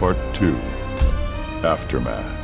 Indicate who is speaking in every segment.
Speaker 1: Part 2. Aftermath.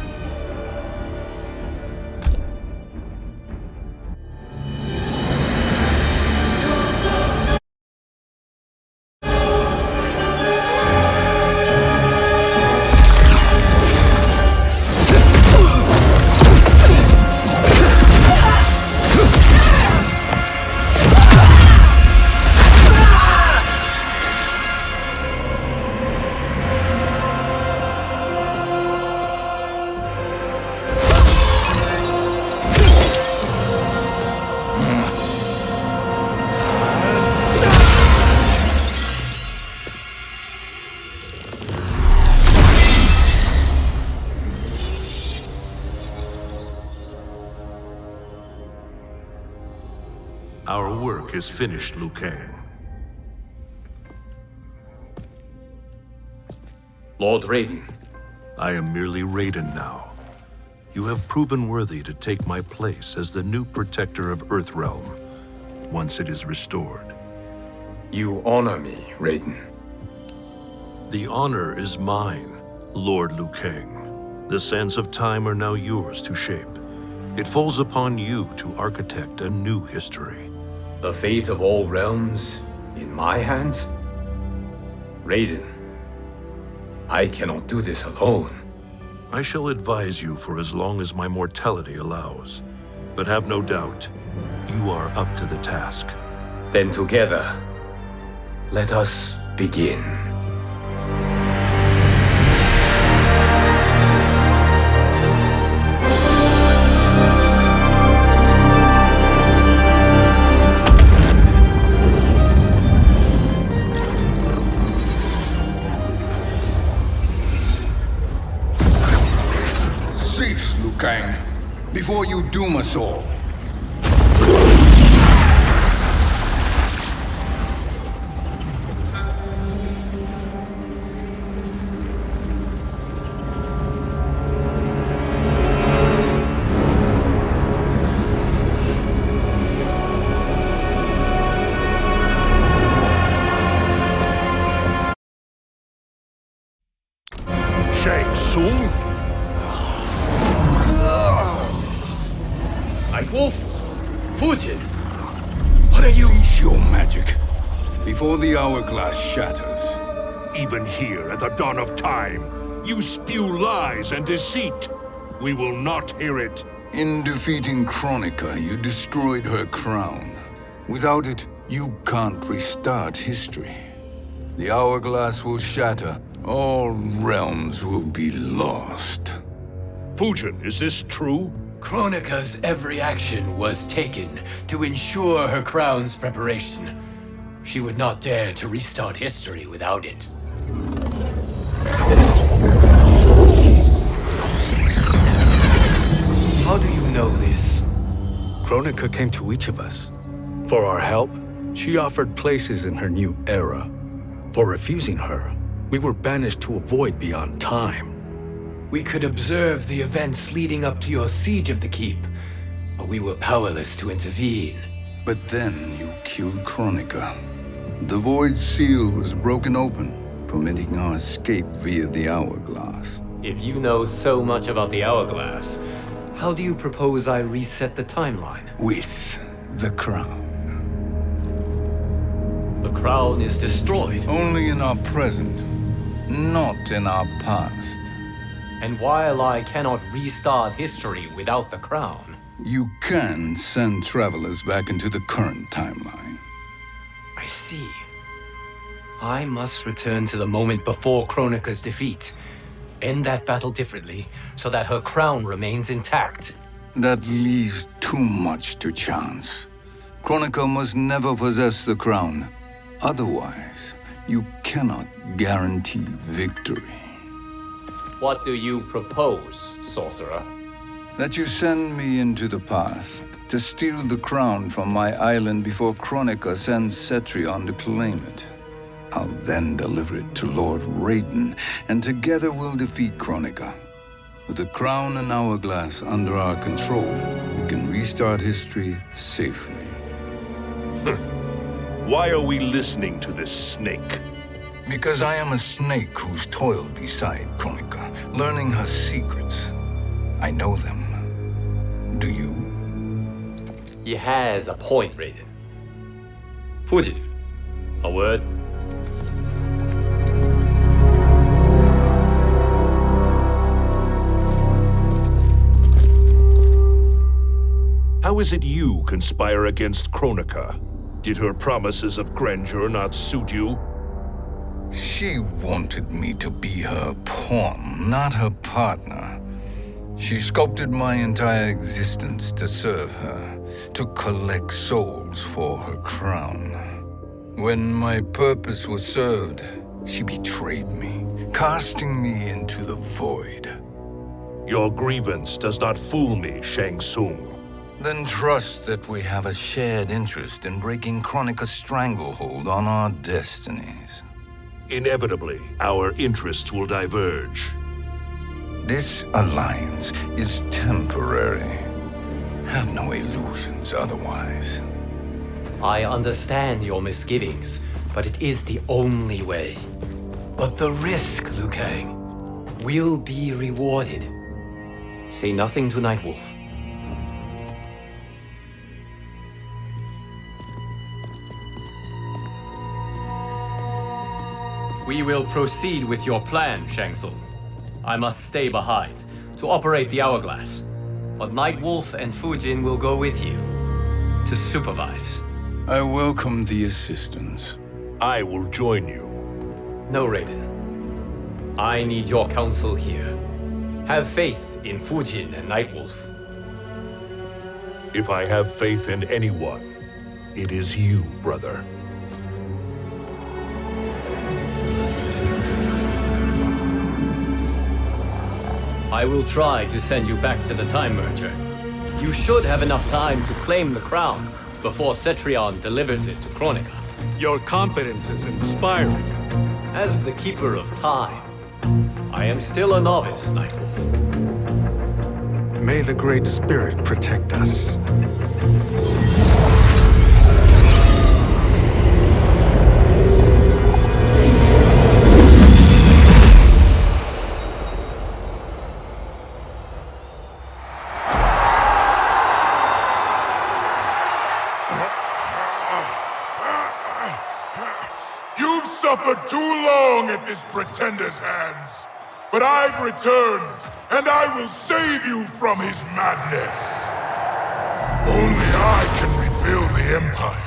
Speaker 2: Our work is finished, Liu Kang.
Speaker 3: Lord Raiden.
Speaker 2: I am merely Raiden now. You have proven worthy to take my place as the new protector of Earthrealm, once it is restored.
Speaker 3: You honor me, Raiden.
Speaker 2: The honor is mine, Lord Liu Kang. The sands of time are now yours to shape. It falls upon you to architect a new history.
Speaker 3: The fate of all realms in my hands? Raiden, I cannot do this alone.
Speaker 2: I shall advise you for as long as my mortality allows. But have no doubt, you are up to the task.
Speaker 3: Then together, let us begin.
Speaker 4: Cease, Liu Kang, before you doom us all.
Speaker 2: Shang Tsung?
Speaker 3: Wolf, Putin, what are you?
Speaker 4: Cease your magic before the hourglass shatters.
Speaker 5: Even here at the dawn of time, you spew lies and deceit. We will not hear it.
Speaker 4: In defeating Kronika, you destroyed her crown. Without it, you can't restart history. The hourglass will shatter. All realms will be lost.
Speaker 5: Fujin, is this true?
Speaker 3: Kronika's every action was taken to ensure her crown's preparation. She would not dare to restart history without it. How do you know this?
Speaker 6: Kronika came to each of us. For our help, she offered places in her new era. For refusing her, we were banished to a void beyond time.
Speaker 3: We could observe the events leading up to your siege of the keep, but we were powerless to intervene.
Speaker 4: But then you killed Kronika. The void seal was broken open, permitting our escape via the hourglass.
Speaker 3: If you know so much about the hourglass, how do you propose I reset the timeline?
Speaker 4: With the crown.
Speaker 3: The crown is destroyed.
Speaker 4: Only in our present, not in our past.
Speaker 3: And while I cannot restart history without the crown,
Speaker 4: You can send travelers back into the current timeline.
Speaker 3: I see. I must return to the moment before Kronika's defeat. End that battle differently, so that her crown remains intact.
Speaker 4: That leaves too much to chance. Kronika must never possess the crown. Otherwise, you cannot guarantee victory.
Speaker 3: What do you propose, sorcerer?
Speaker 4: That you send me into the past to steal the crown from my island before Kronika sends Cetrion to claim it. I'll then deliver it to Lord Raiden, and together we'll defeat Kronika. With the crown and hourglass under our control, we can restart history safely.
Speaker 5: Why are we listening to this snake?
Speaker 4: Because I am a snake who's toiled beside Kronika, learning her secrets. I know them. Do you?
Speaker 3: He has a point, Raiden. Fujin, a word?
Speaker 5: How is it you conspire against Kronika? Did her promises of grandeur not suit you?
Speaker 4: She wanted me to be her pawn, not her partner. She sculpted my entire existence to serve her, to collect souls for her crown. When my purpose was served, she betrayed me, casting me into the void.
Speaker 5: Your grievance does not fool me, Shang Tsung.
Speaker 4: Then trust that we have a shared interest in breaking Kronika's stranglehold on our destinies.
Speaker 5: Inevitably, our interests will diverge.
Speaker 4: This alliance is temporary. Have no illusions otherwise.
Speaker 3: I understand your misgivings, but it is the only way. But the risk, Liu Kang, will be rewarded. Say nothing to Nightwolf. We will proceed with your plan, Shang Tsung. I must stay behind to operate the hourglass. But Nightwolf and Fujin will go with you to supervise.
Speaker 4: I welcome the assistance.
Speaker 5: I will join you.
Speaker 3: No, Raiden. I need your counsel here. Have faith in Fujin and Nightwolf.
Speaker 5: If I have faith in anyone, it is you, brother.
Speaker 3: I will try to send you back to the Time Merger. You should have enough time to claim the crown before Cetrion delivers it to Kronika.
Speaker 6: Your confidence is inspiring.
Speaker 3: As the Keeper of Time, I am still a novice, Nightwolf.
Speaker 6: May the Great Spirit protect us.
Speaker 7: You've suffered too long at this pretender's hands. But I've returned, and I will save you from his madness. Only I can rebuild the Empire.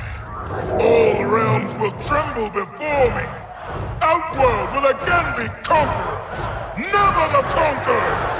Speaker 7: All realms will tremble before me. Outworld will again be conquerors, never the conquered!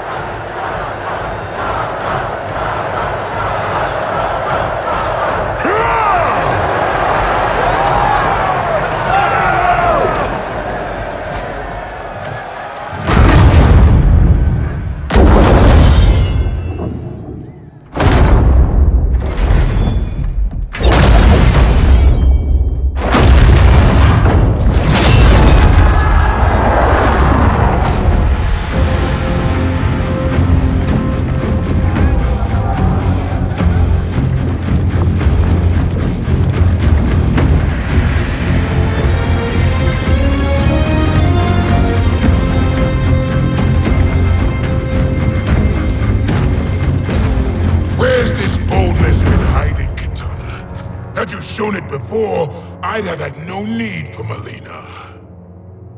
Speaker 7: Shown it before, I'd have had no need for Melina.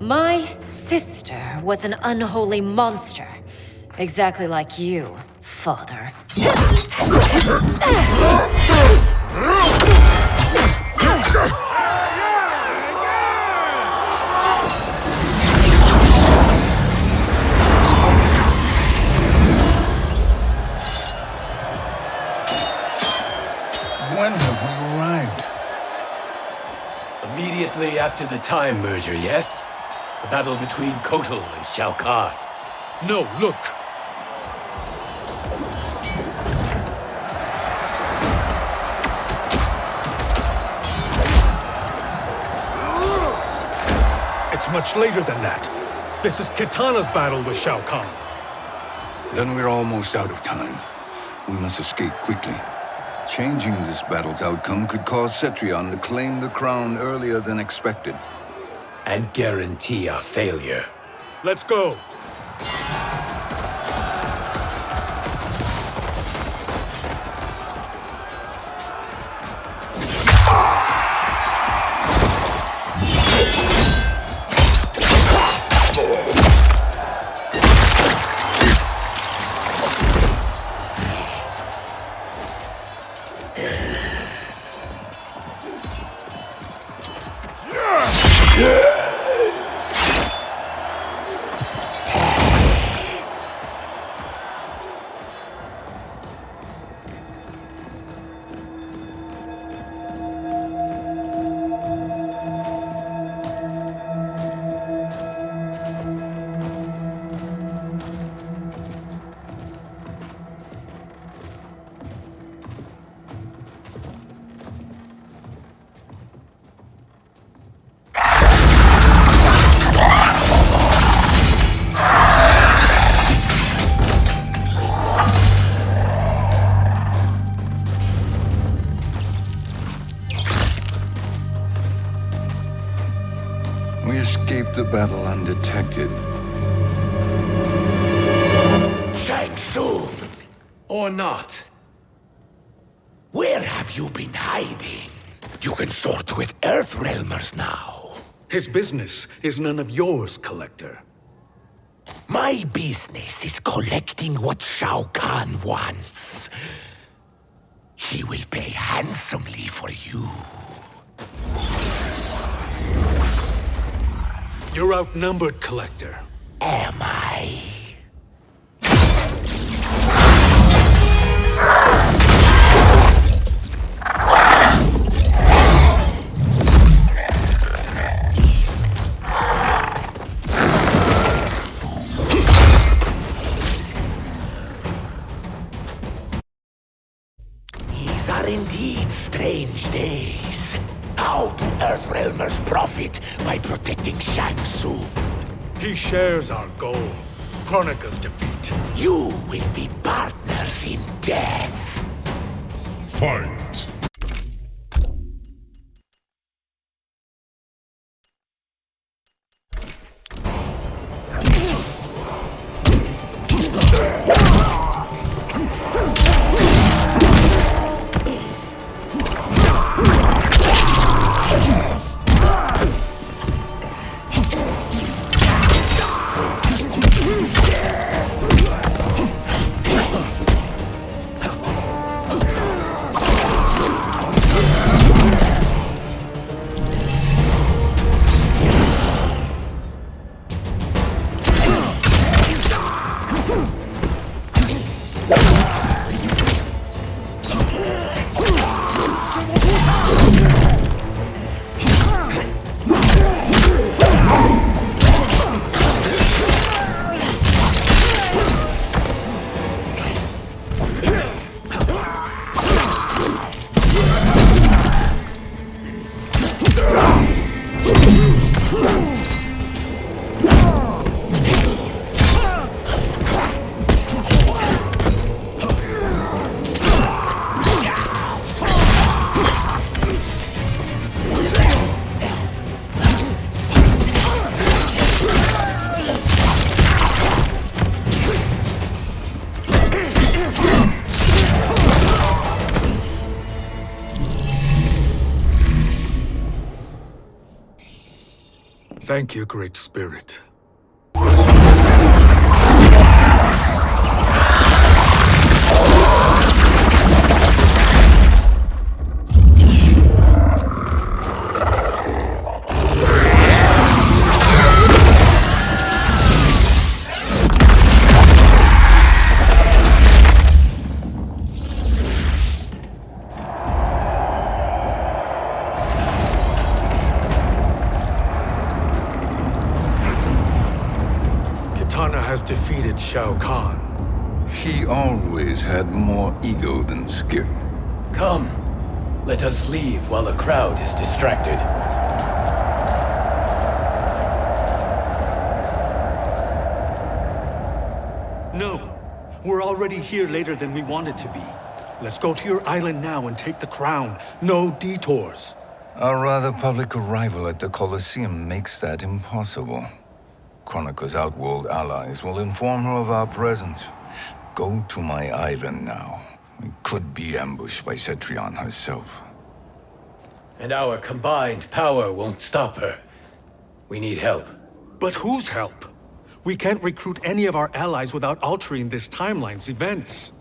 Speaker 8: My sister was an unholy monster. Exactly like you, father.
Speaker 4: When have we arrived?
Speaker 3: Immediately after the Time Merger, yes? The battle between Kotal and Shao Kahn.
Speaker 6: No, look! It's much later than that. This is Kitana's battle with Shao Kahn.
Speaker 4: Then we're almost out of time. We must escape quickly. Changing this battle's outcome could cause Cetrion to claim the crown earlier than expected.
Speaker 3: and guarantee our failure.
Speaker 6: Let's go.
Speaker 4: We escaped the battle undetected.
Speaker 9: Shang Tsung,
Speaker 3: Or not.
Speaker 9: where have you been hiding? You can sort with Earthrealmers now.
Speaker 6: His business is none of yours, Collector.
Speaker 9: My business is collecting what Shao Kahn wants. He will pay handsomely for you.
Speaker 6: You're outnumbered, Collector.
Speaker 9: Am I? These are indeed strange days. How do Earthrealmers profit by protecting Shang Tsung?
Speaker 6: He shares our goal. Kronika's defeat.
Speaker 9: You will be partners in death.
Speaker 7: Fight!
Speaker 6: Thank you, Great Spirit. Has defeated Shao Kahn.
Speaker 4: He always had more ego than skill.
Speaker 3: Come, let us leave while the crowd is distracted.
Speaker 6: No, we're already here later than we wanted to be. Let's go to your island now and take the crown. No detours.
Speaker 4: Our rather public arrival at the Colosseum makes that impossible. Kronika's outworld allies will inform her of our presence. Go to my island now. We could be ambushed by Cetrion herself.
Speaker 3: And our combined power won't stop her. We need help.
Speaker 6: But whose help? We can't recruit any of our allies without altering this timeline's events.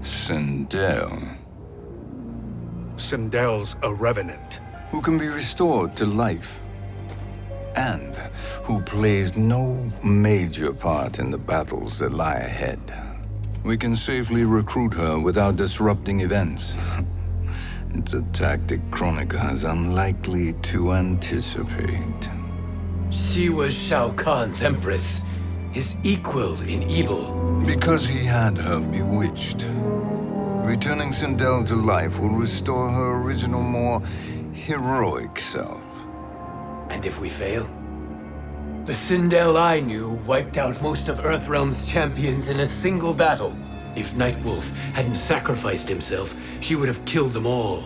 Speaker 4: Sindel,
Speaker 6: Sindel's a revenant.
Speaker 4: who can be restored to life, and who plays no major part in the battles that lie ahead. We can safely recruit her without disrupting events. It's a tactic Kronika is unlikely to anticipate.
Speaker 3: She was Shao Kahn's empress, his equal in evil.
Speaker 4: Because he had her bewitched. Returning Sindel to life will restore her original, more heroic self.
Speaker 3: And if we fail? The Sindel I knew wiped out most of Earthrealm's champions in a single battle. If Nightwolf hadn't sacrificed himself, she would have killed them all.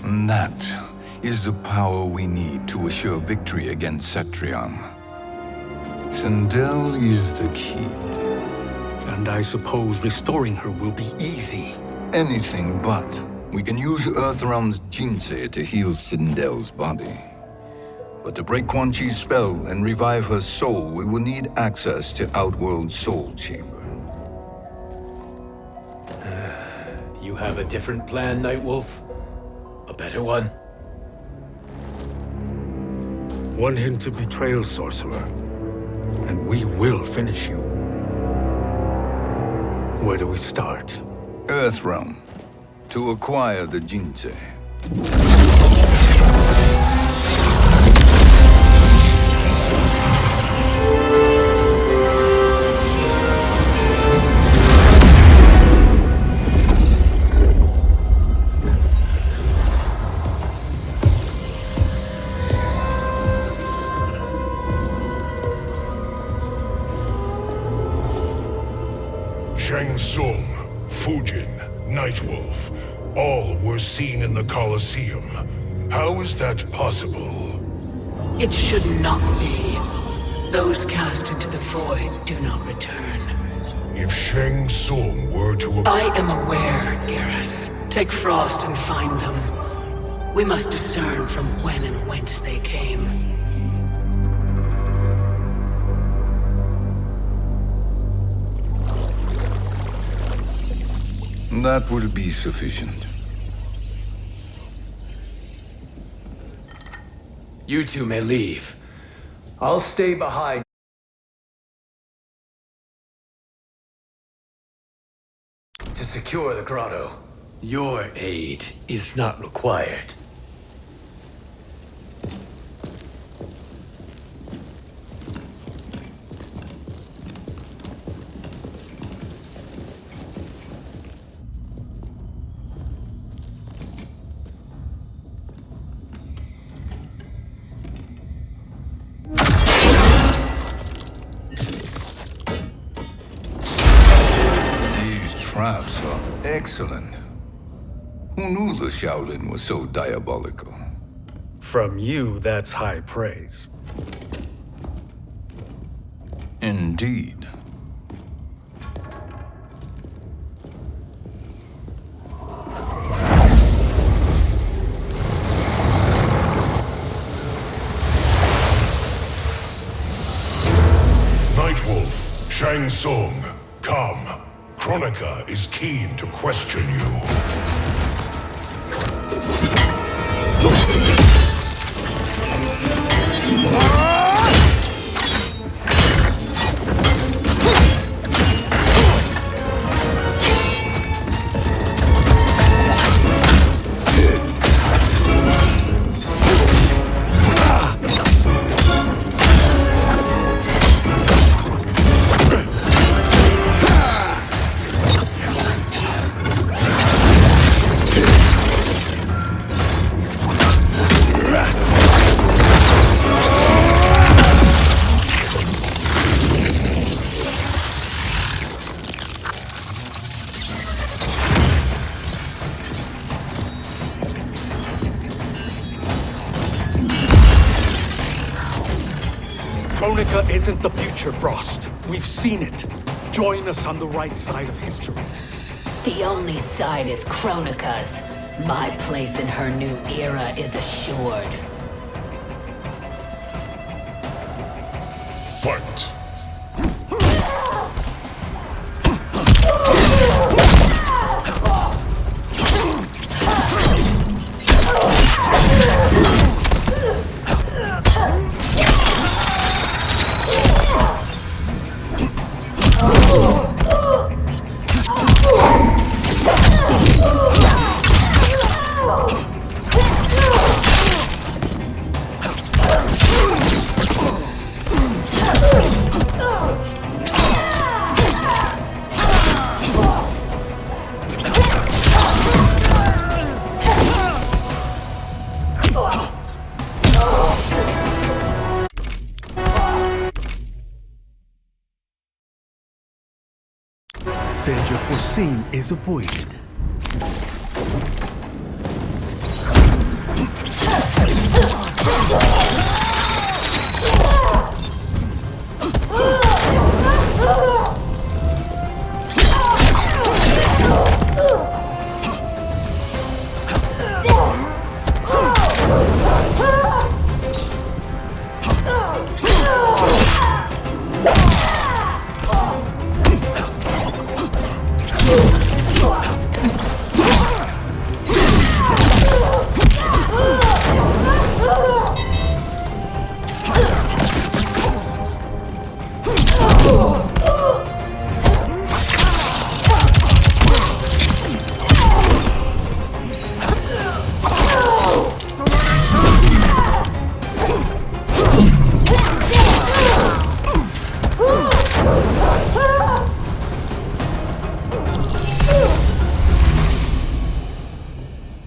Speaker 4: And that is the power we need to assure victory against Cetrion. Sindel is the key.
Speaker 6: And I suppose restoring her will be easy.
Speaker 4: Anything but. We can use Earthrealm's Jinsei to heal Sindel's body. But to break Quan Chi's spell and revive her soul, we will need access to Outworld's Soul Chamber.
Speaker 3: You have a different plan, Nightwolf? A better one?
Speaker 6: One hint to betrayal, sorcerer. And we will finish you. Where do we start?
Speaker 4: Earthrealm. To acquire the Jinsei.
Speaker 7: Shang Tsung, Fujin, Nightwolf, all were seen in the Colosseum. How is that possible?
Speaker 10: It should not be. Those cast into the void do not return.
Speaker 7: If Shang Tsung were to...
Speaker 10: I am aware, Garrus. Take Frost and find them. We must discern from when and whence they came.
Speaker 4: That will be sufficient.
Speaker 3: You two may leave. I'll stay behind to secure the grotto. Your aid is not required.
Speaker 4: Traps are excellent. Who knew the Shaolin was so diabolical?
Speaker 6: From you, that's high praise.
Speaker 4: Indeed.
Speaker 7: Nightwolf, Shang Tsung, come. Kronika is keen to question you.
Speaker 6: Kronika isn't the future, Frost. We've seen it. Join us on the right side of history.
Speaker 10: The only side is Kronika's. My place in her new era is assured.
Speaker 7: Fight!
Speaker 6: Danger foreseen is avoided.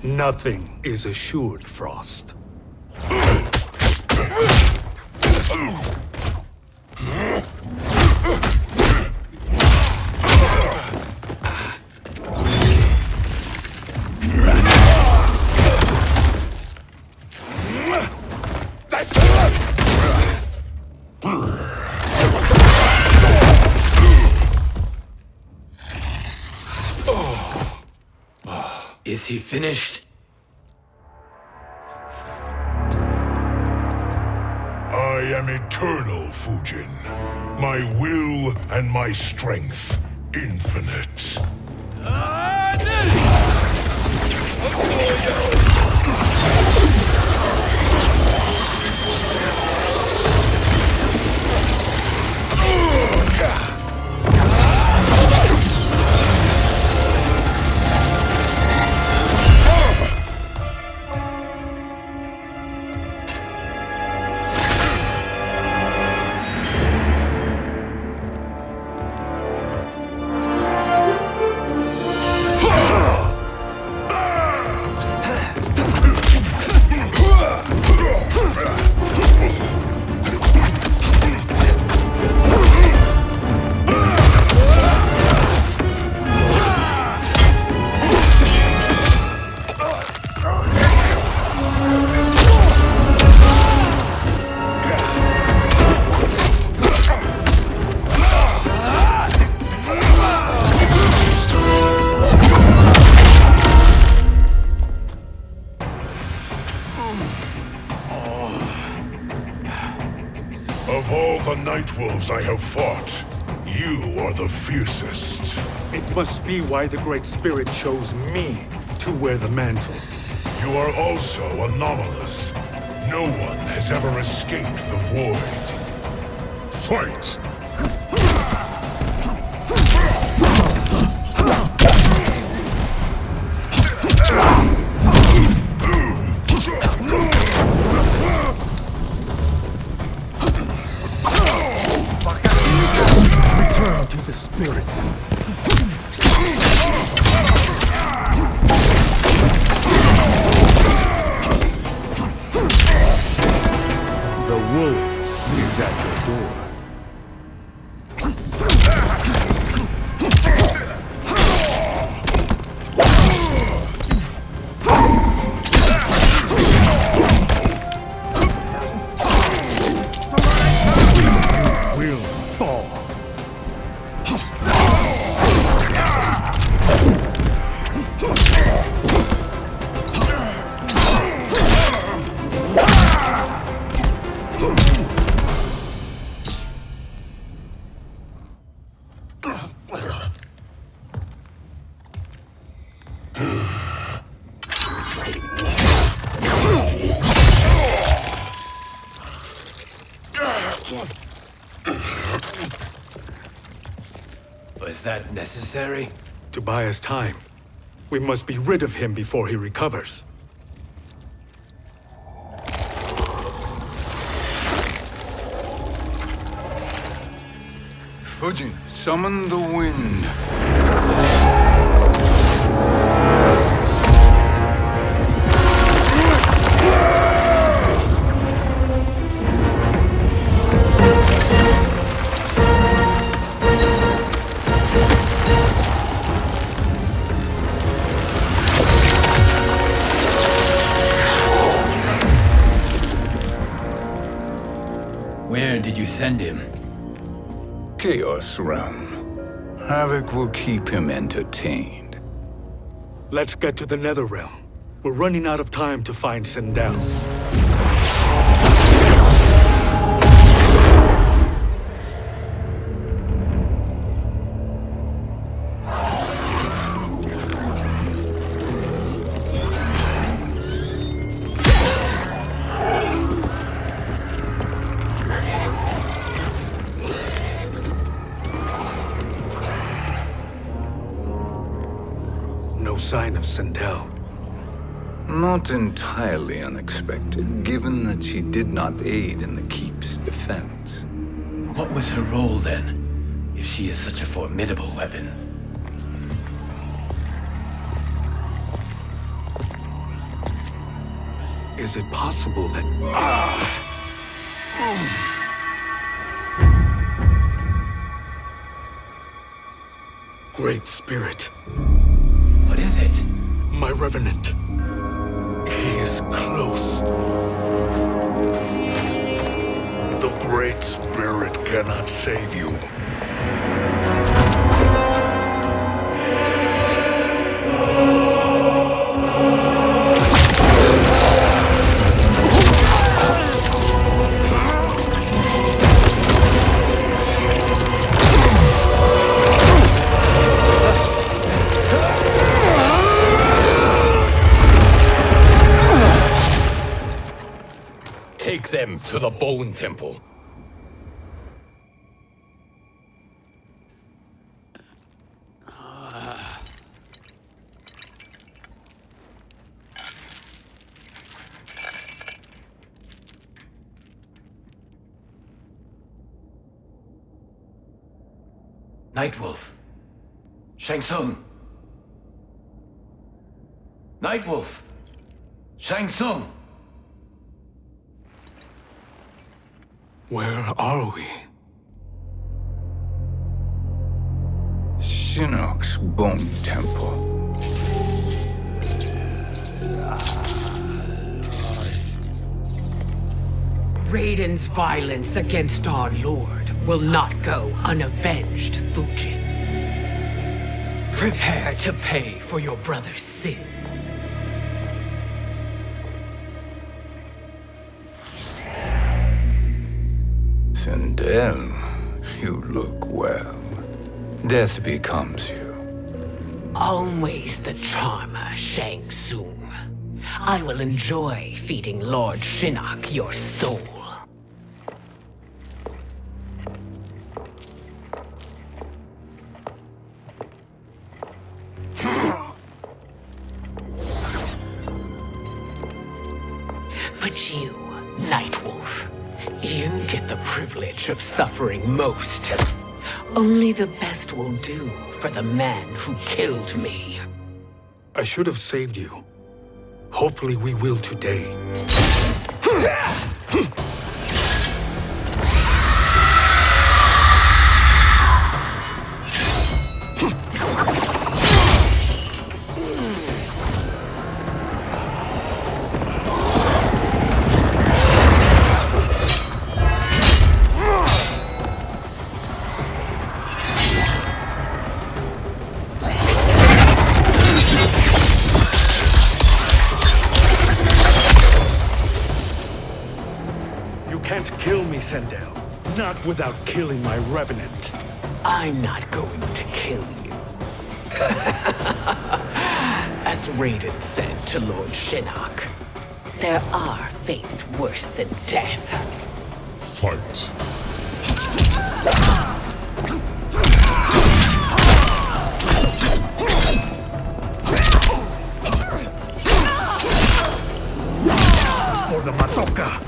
Speaker 6: Nothing is assured, Frost.
Speaker 3: Is he finished?
Speaker 7: I am eternal, Fujin. My will and my strength infinite. Of all the Night Wolves I have fought, you are the fiercest.
Speaker 6: It must be why the Great Spirit chose me to wear the mantle.
Speaker 7: You are also anomalous. No one has ever escaped the void. Fight!
Speaker 6: Return to the spirits. The wolf is at your door.
Speaker 3: that necessary?
Speaker 6: To buy us time. We must be rid of him before he recovers.
Speaker 4: Fujin, summon the wind.
Speaker 3: Where did you send him?
Speaker 4: Chaos Realm. Havoc will keep him entertained.
Speaker 6: Let's get to the Netherrealm. We're running out of time to find Sindel. No sign of Sindel.
Speaker 4: Not entirely unexpected, given that she did not aid in the Keep's defense.
Speaker 3: What was her role then, if she is such a formidable weapon?
Speaker 6: Is it possible that... Great Spirit.
Speaker 3: What is it?
Speaker 6: My Revenant. He is close.
Speaker 5: The Great Spirit cannot save you.
Speaker 3: Take them to the Bone Temple. Nightwolf. Shang Tsung. Nightwolf. Shang Tsung.
Speaker 6: Where are we?
Speaker 4: Shinnok's Bone Temple.
Speaker 10: Raiden's violence against our Lord will not go unavenged, Fujin. Prepare to pay for your brother's sins.
Speaker 4: Sindel, you look well. Death becomes you.
Speaker 10: Always the charmer, Shang Tsung. I will enjoy feeding Lord Shinnok your soul. But you, Nightwolf, you get the privilege of suffering most. Only the best will do for the man who killed me.
Speaker 6: I should have saved you. Hopefully we will today. Sindel, not without killing my Revenant.
Speaker 10: I'm not going to kill you. As Raiden said to Lord Shinnok, there are fates worse than death.
Speaker 7: Fight.
Speaker 6: the Matoka!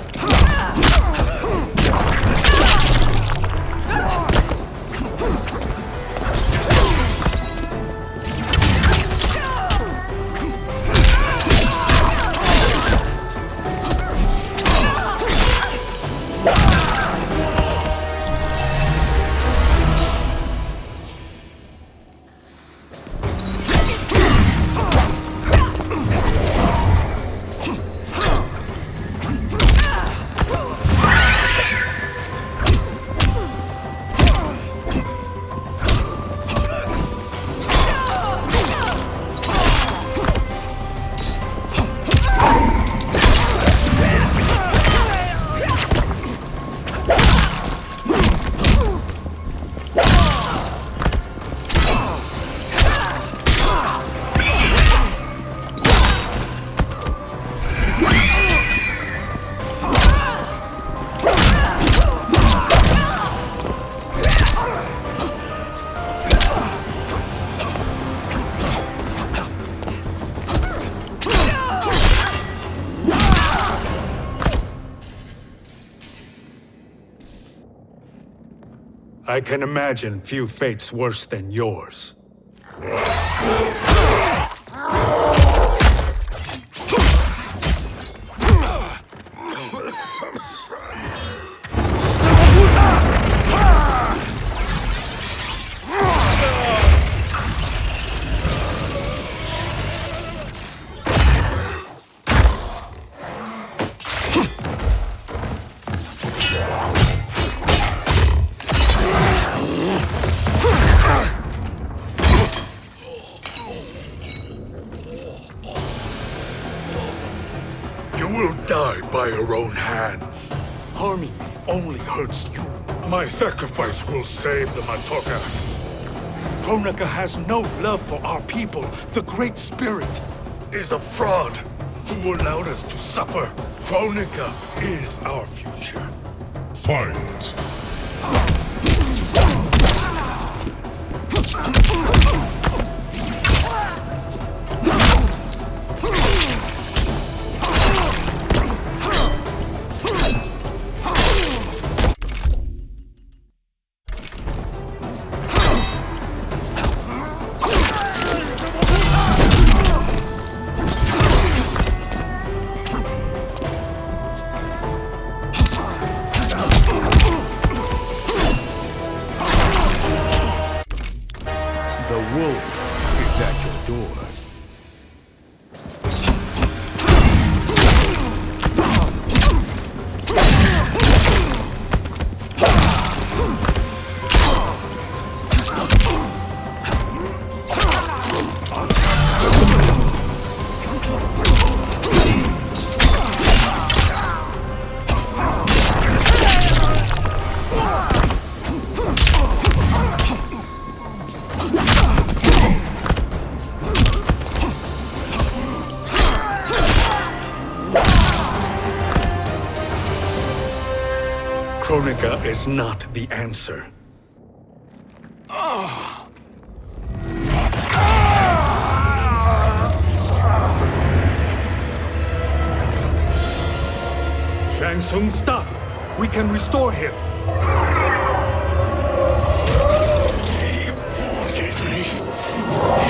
Speaker 6: I can imagine few fates worse than yours. You will die by your own hands. Harming me only hurts you. My sacrifice will save the Matoka. Kronika has no love for our people. The Great Spirit is a fraud who allowed us to suffer. Kronika is our future.
Speaker 7: Fight!
Speaker 6: The wolf is at your door. Kronika is not the answer. Shang Tsung, stop! We can restore him!
Speaker 9: He wounded me.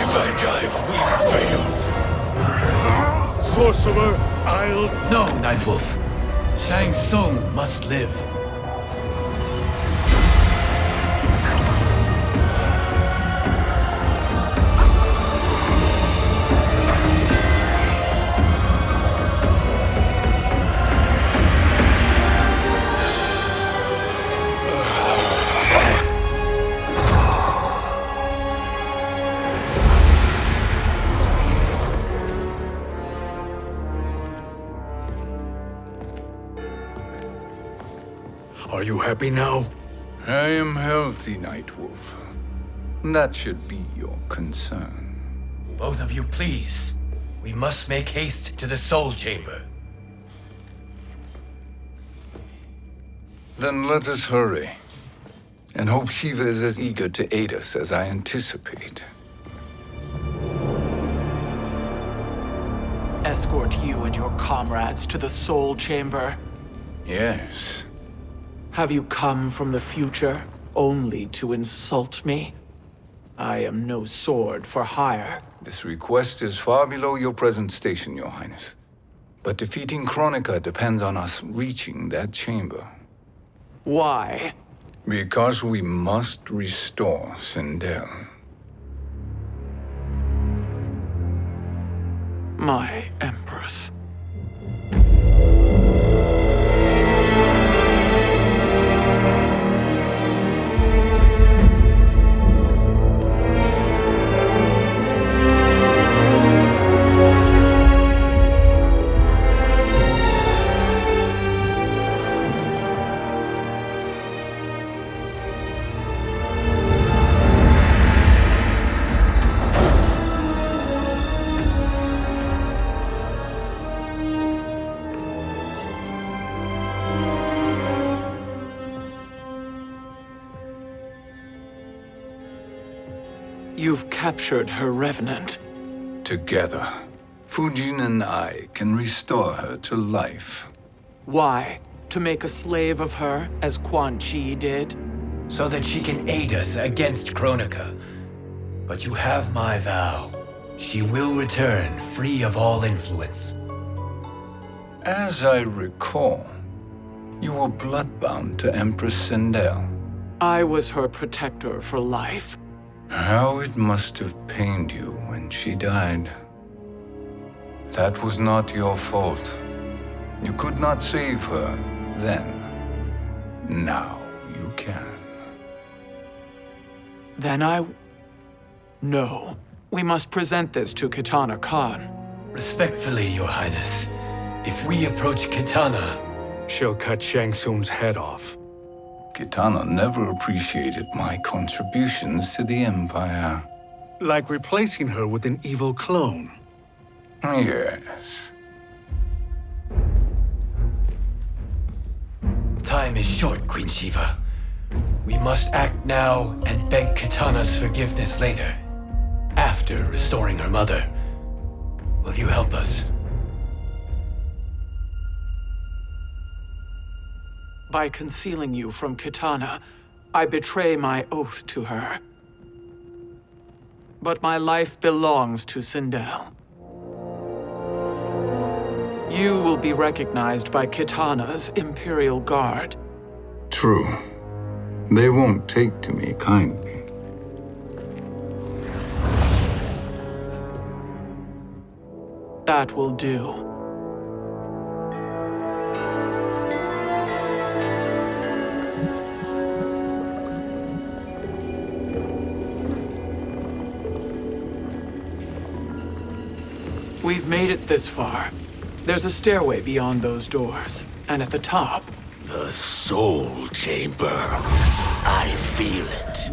Speaker 9: If I die, we fail.
Speaker 6: Sorcerer, I'll...
Speaker 3: No, Nightwolf. Shang Tsung must live.
Speaker 6: Are you happy now?
Speaker 4: I am healthy, Nightwolf. That should be your concern.
Speaker 3: Both of you, please. We must make haste to the Soul Chamber.
Speaker 4: Then let us hurry. And hope Shiva is as eager to aid us as I anticipate.
Speaker 10: escort you and your comrades to the Soul Chamber?
Speaker 4: Yes.
Speaker 10: Have you come from the future only to insult me? I am no sword for hire.
Speaker 4: This request is far below your present station, Your Highness. But defeating Kronika depends on us reaching that chamber.
Speaker 10: Why?
Speaker 4: Because we must restore Sindel.
Speaker 10: My Empress. You've captured her revenant.
Speaker 4: Together, Fujin and I can restore her to life.
Speaker 10: Why? To make a slave of her, as Quan Chi did?
Speaker 3: So that she can aid us against Kronika. But you have my vow. She will return free of all influence.
Speaker 4: As I recall, you were bloodbound to Empress Sindel.
Speaker 10: I was her protector for life.
Speaker 4: How it must have pained you when she died. That was not your fault. You could not save her then. Now you can.
Speaker 10: Then No. We must present this to Kitana Khan.
Speaker 3: Respectfully, Your Highness, if we approach Kitana,
Speaker 6: She'll cut Shang Tsung's head off.
Speaker 4: Kitana never appreciated my contributions to the Empire.
Speaker 6: Like replacing her with an evil clone.
Speaker 4: Yes.
Speaker 3: time is short, Queen Shiva. We must act now and beg Kitana's forgiveness later, after restoring her mother. Will you help us?
Speaker 10: By concealing you from Kitana, I betray my oath to her. But my life belongs to Sindel. You will be recognized by Kitana's Imperial Guard.
Speaker 4: True. They won't take to me kindly.
Speaker 10: That will do. We've made it this far. There's a stairway beyond those doors, and at the top...
Speaker 9: The Soul Chamber. I feel it.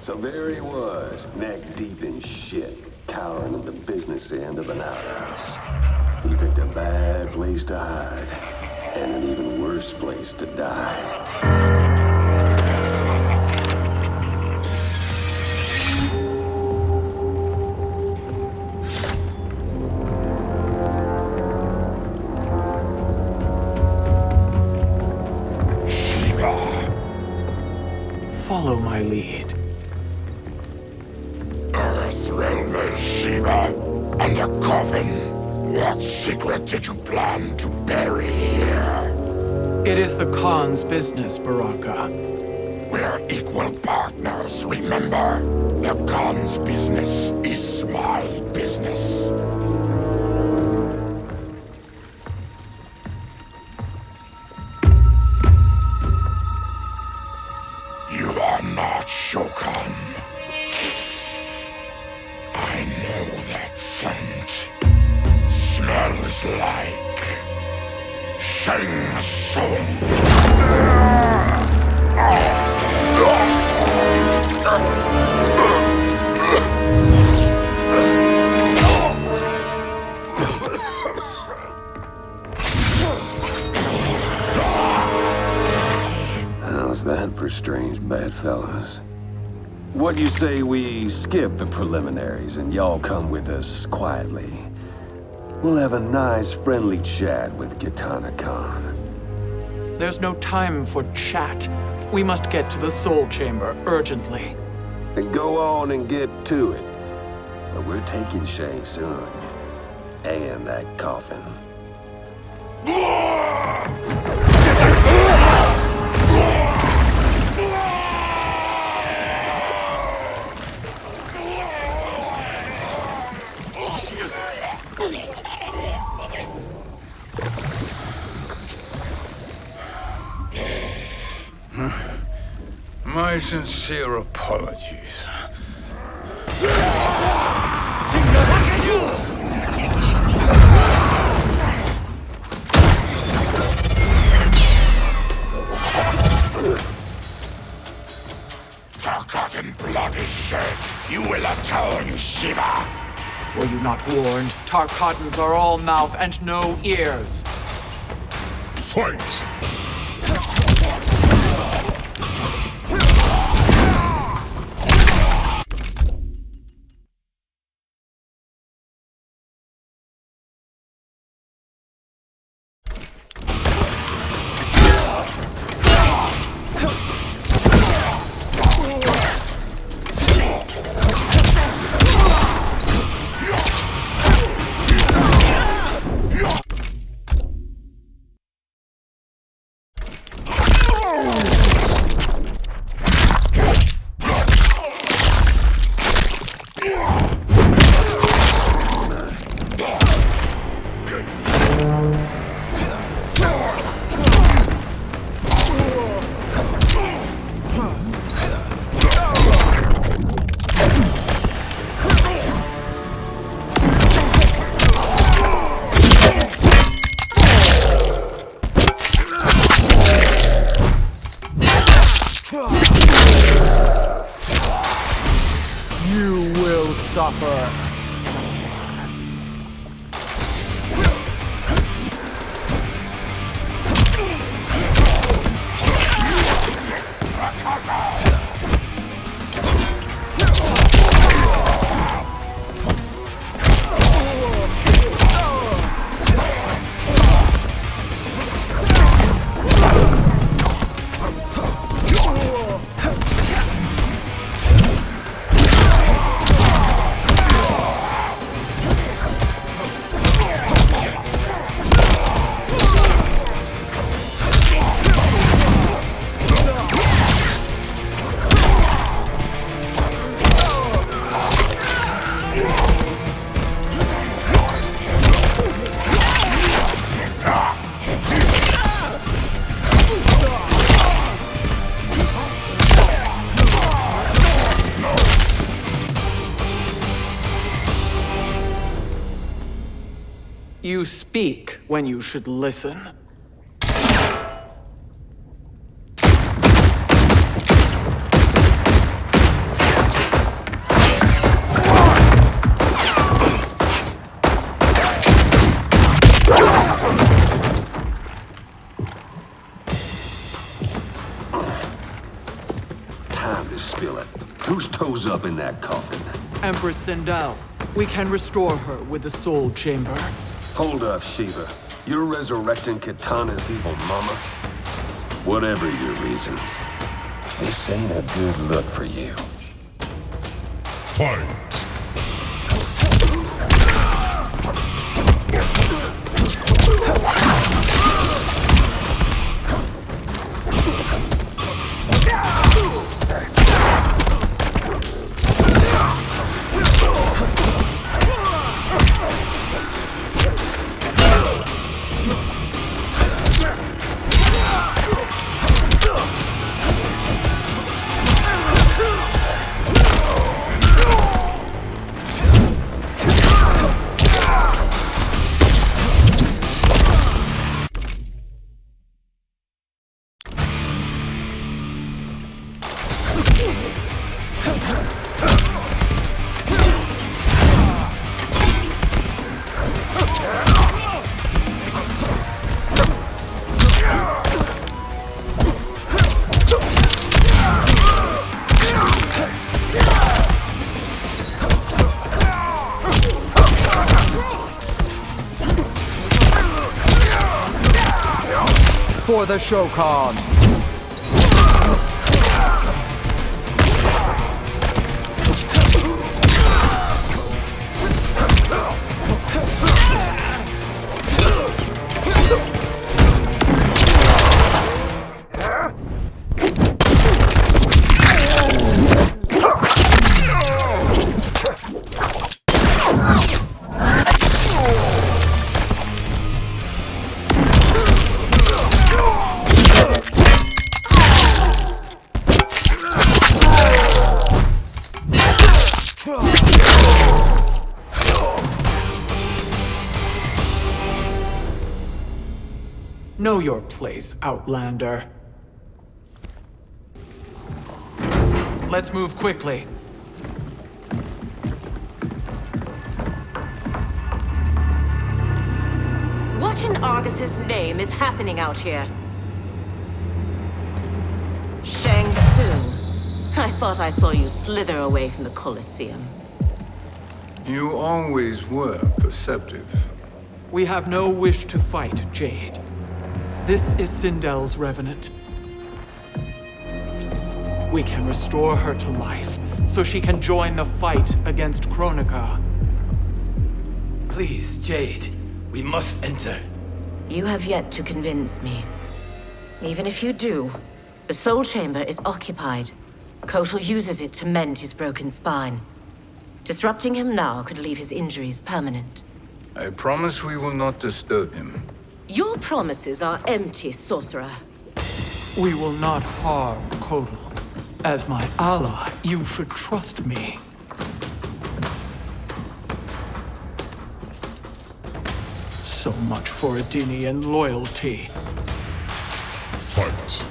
Speaker 11: So there he was, neck deep in shit, cowering at the business end of an outhouse. He picked a bad place to hide, and an even worse place to die.
Speaker 10: Follow my lead.
Speaker 9: Earthrealmer Shiva, and a coven. What secret did you plan to bury here?
Speaker 10: It is the Khan's business, Baraka.
Speaker 9: We're equal partners, remember? The Khan's business is my business. You are not Shokan. I know that scent. Smells like Shang Tsung.
Speaker 11: How's that for strange bedfellows? What do you say we skip the preliminaries and y'all come with us quietly? We'll have a nice, friendly chat with Kitana Khan.
Speaker 12: There's no time for chat. We must get to the Soul Chamber urgently.
Speaker 11: Then go on and get to it. But we're taking Shang Tsung. And that coffin.
Speaker 4: My sincere apologies.
Speaker 7: Forgotten blood is shed. You will atone, Shiva.
Speaker 12: Were you not warned? Tarkatans are all mouth and no ears.
Speaker 7: Fight!
Speaker 12: You will suffer. You speak when you should listen.
Speaker 11: Time to spill it. Whose toes up in that coffin?
Speaker 12: Empress Sindel, we can restore her with the Soul Chamber.
Speaker 11: Hold up, Shiva. You're resurrecting Kitana's evil mama? Whatever your reasons, this ain't a good look for you.
Speaker 7: Fight!
Speaker 12: For the Shokan! Know your place, Outlander. Let's move quickly.
Speaker 8: What in Argus's name is happening out here? Shang Tsung. I thought I saw you slither away from the Colosseum.
Speaker 4: You always were perceptive.
Speaker 12: We have no wish to fight, Jade. This is Sindel's Revenant. We can restore her to life, so she can join the fight against Kronika.
Speaker 3: Please, Jade. We must enter.
Speaker 8: You have yet to convince me. Even if you do, the Soul Chamber is occupied. Kotal uses it to mend his broken spine. Disrupting him now could leave his injuries permanent.
Speaker 4: I promise we will not disturb him.
Speaker 8: Your promises are empty, sorcerer.
Speaker 12: We will not harm Kotal. As my ally, you should trust me. So much for Adenian loyalty.
Speaker 5: Fight.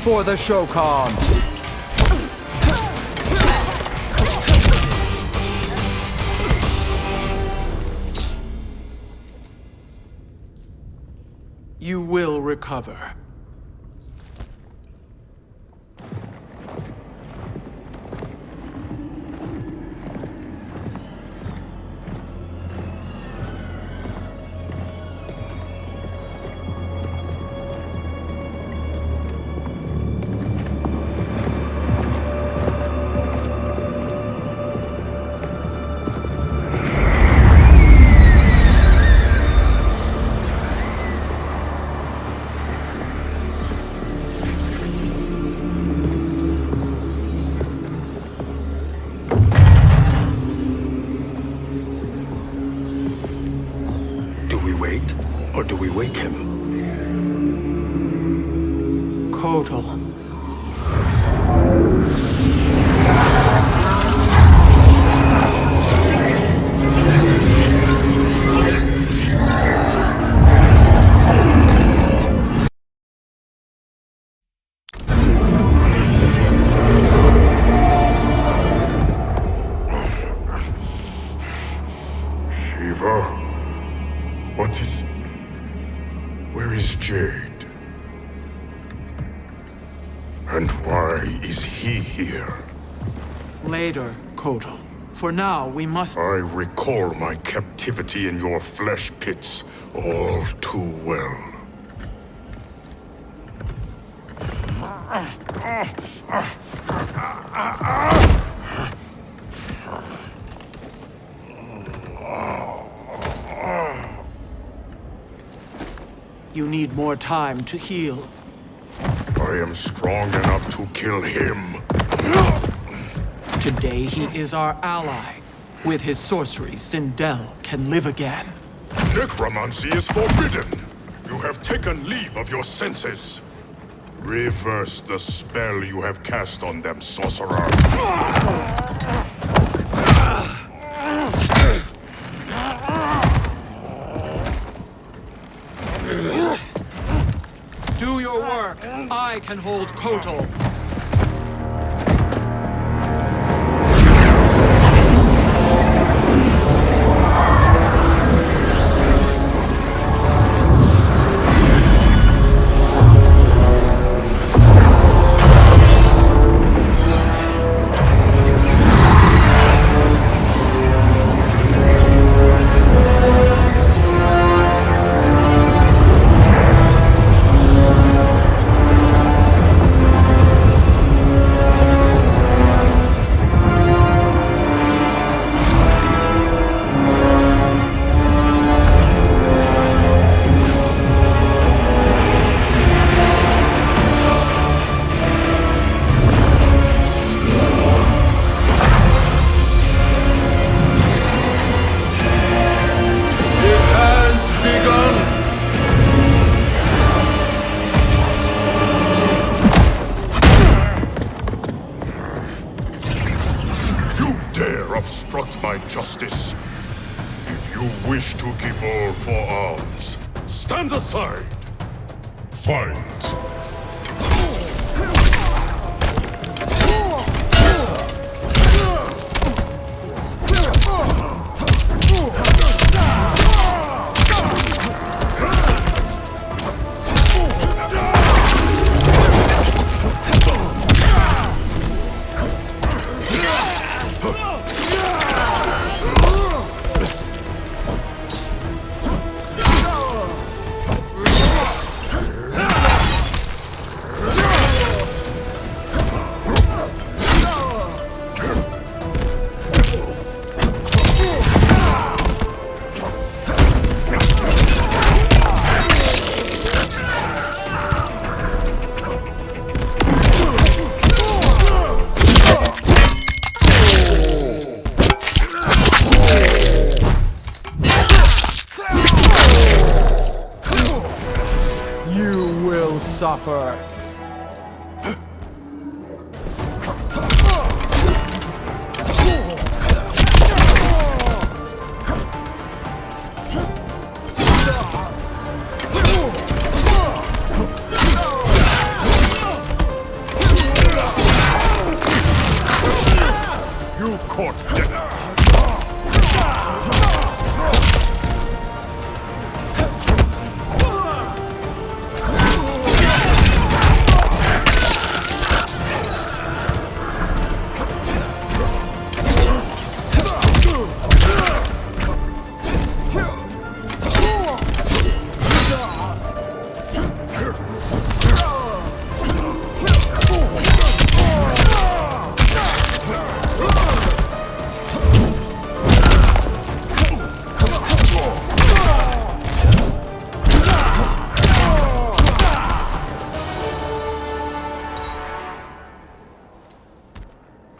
Speaker 12: For the Shokan! You will recover.
Speaker 6: Or do we wake him?
Speaker 12: Kotal.
Speaker 7: Shiva? What is... Where is Jade? And why is he here?
Speaker 12: Later, Kotal. For now, we must...
Speaker 7: I recall my captivity in your flesh pits all too well.
Speaker 12: You need more time to heal.
Speaker 7: I
Speaker 6: I am strong enough to kill him.
Speaker 12: Today he is our ally. With his sorcery, Sindel can live again.
Speaker 6: Necromancy is forbidden. You have taken leave of your senses. Reverse the spell you have cast on them, sorcerer.
Speaker 12: Do your work. I can hold Kotal.
Speaker 6: Obstruct my justice. If you wish to keep all four arms, stand aside. Fight.
Speaker 12: Suffer.
Speaker 6: You caught death.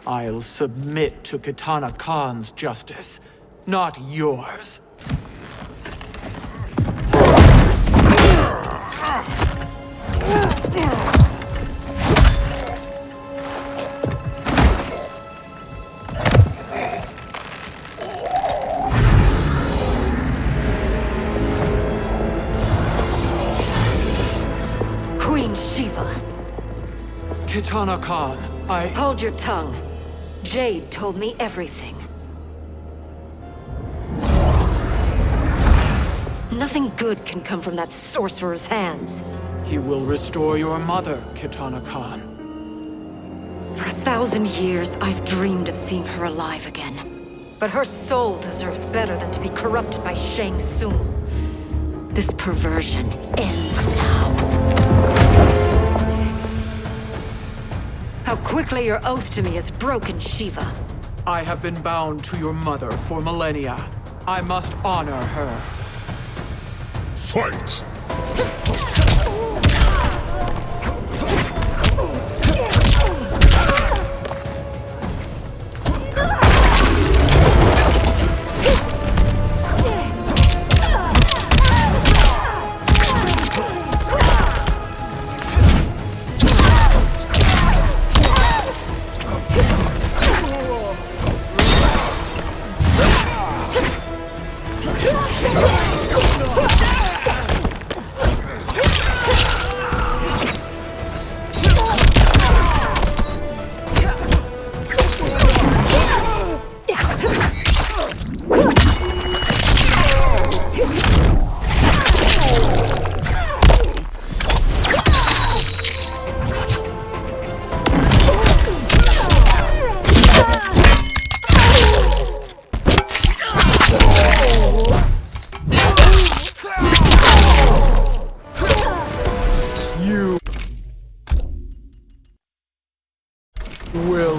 Speaker 12: I'll submit to Kitana Khan's justice, not yours.
Speaker 8: Queen Shiva.
Speaker 12: Kitana Khan,
Speaker 8: Hold your tongue. Jade told me everything. Nothing good can come from that sorcerer's hands.
Speaker 12: He will restore your mother, Kitana Khan.
Speaker 8: For 1,000 years, I've dreamed of seeing her alive again. But her soul deserves better than to be corrupted by Shang Tsung. This perversion ends now. How quickly your oath to me has broken, Shiva.
Speaker 12: I have been bound to your mother for millennia. I must honor her.
Speaker 6: Fight!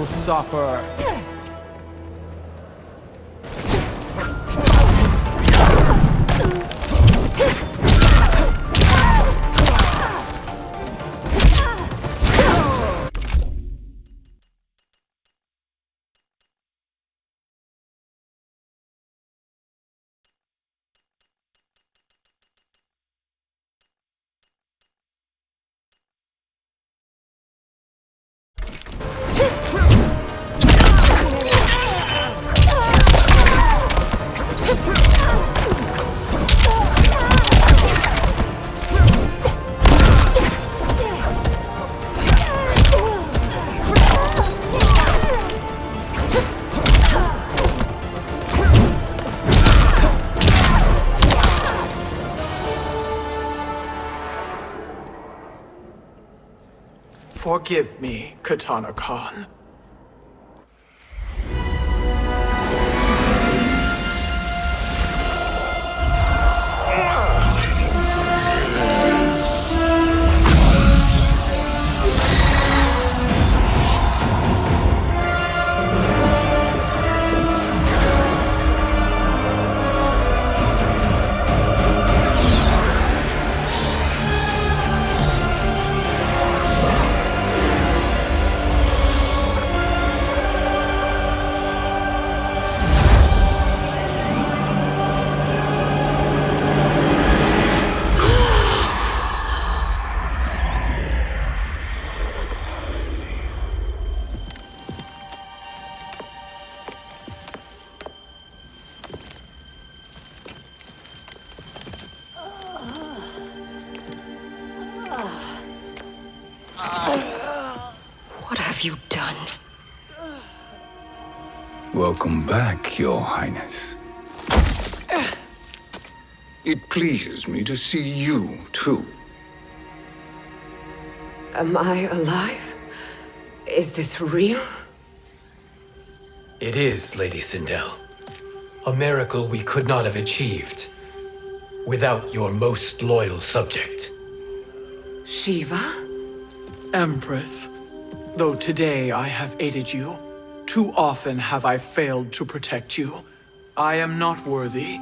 Speaker 12: will suffer. Forgive me, Katana Khan.
Speaker 8: What have you done?
Speaker 4: Welcome back, Your Highness. It pleases me to see you, too.
Speaker 10: Am I alive? Is this real?
Speaker 3: It is, Lady Sindel. A miracle we could not have achieved without your most loyal subject.
Speaker 10: Shiva?
Speaker 12: Empress, though today I have aided you, too often have I failed to protect you. I am not worthy.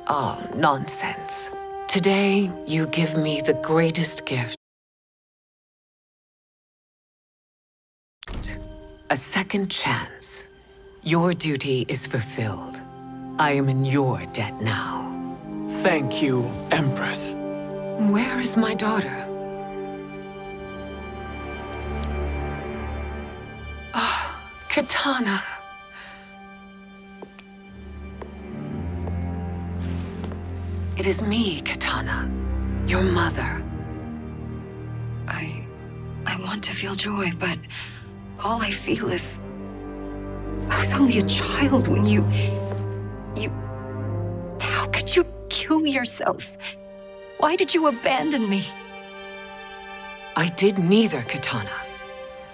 Speaker 10: Oh, nonsense. Today, you give me the greatest gift. A second chance. Your duty is fulfilled. I am in your debt now.
Speaker 12: Thank you, Empress.
Speaker 10: Where is my daughter? Ah, Katana. It is me, Katana. Your mother.
Speaker 13: I want to feel joy, but all I feel is... I was only a child when you... How could you kill yourself? Why did you abandon me?
Speaker 10: I did neither, Katana.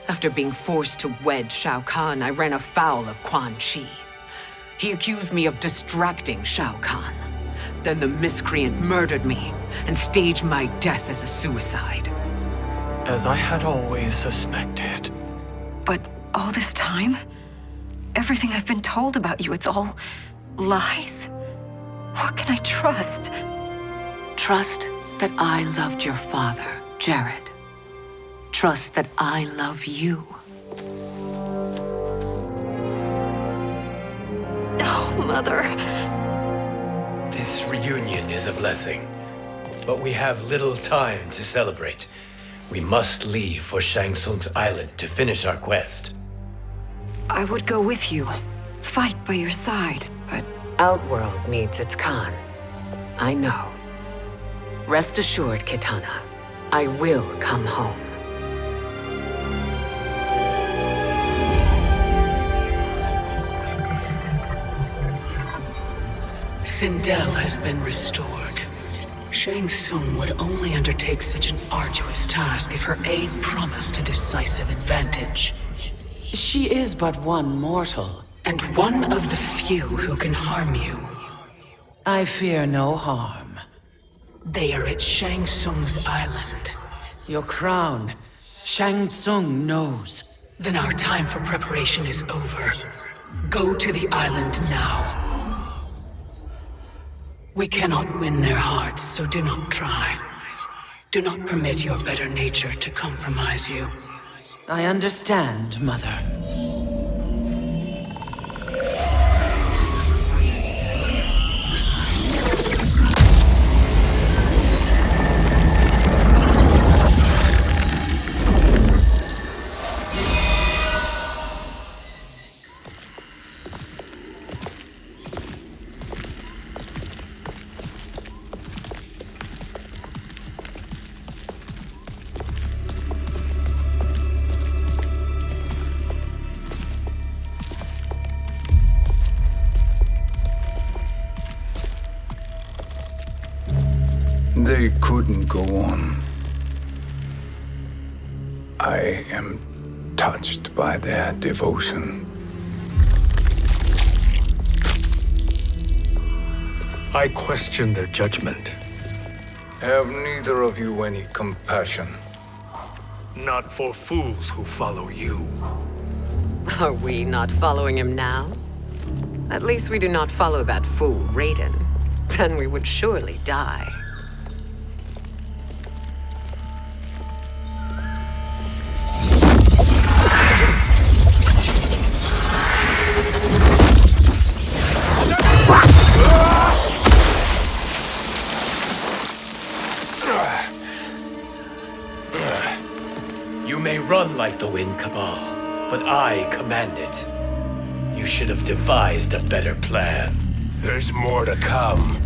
Speaker 10: After being forced to wed Shao Kahn, I ran afoul of Quan Chi. He accused me of distracting Shao Kahn. Then the miscreant murdered me and staged my death as a suicide.
Speaker 12: As I had always suspected.
Speaker 13: But all this time? Everything I've been told about you, it's all lies? What can I trust?
Speaker 10: Trust that I loved your father, Jared. Trust that I love you.
Speaker 13: No, Mother.
Speaker 3: This reunion is a blessing, but we have little time to celebrate. We must leave for Shang Tsung's island to finish our quest.
Speaker 13: I would go with you, fight by your side, but...
Speaker 10: Outworld needs its Khan. I know. Rest assured, Katana, I will come home.
Speaker 14: Sindel has been restored. Shang Tsung would only undertake such an arduous task if her aid promised a decisive advantage. She is but one mortal, and one of the few who can harm you.
Speaker 15: I fear no harm.
Speaker 14: They are at Shang Tsung's island.
Speaker 15: Your crown, Shang Tsung knows.
Speaker 14: Then our time for preparation is over. Go to the island now. We cannot win their hearts, so do not try. Do not permit your better nature to compromise you.
Speaker 15: I understand, Mother.
Speaker 4: They couldn't go on. I am touched by their devotion.
Speaker 6: I question their judgment.
Speaker 4: Have neither of you any compassion?
Speaker 6: Not for fools who follow you.
Speaker 10: Are we not following him now? At least we do not follow that fool, Raiden. Then we would surely die.
Speaker 3: You may run like the wind, Cabal, but I command it. You should have devised a better plan.
Speaker 9: There's more to come.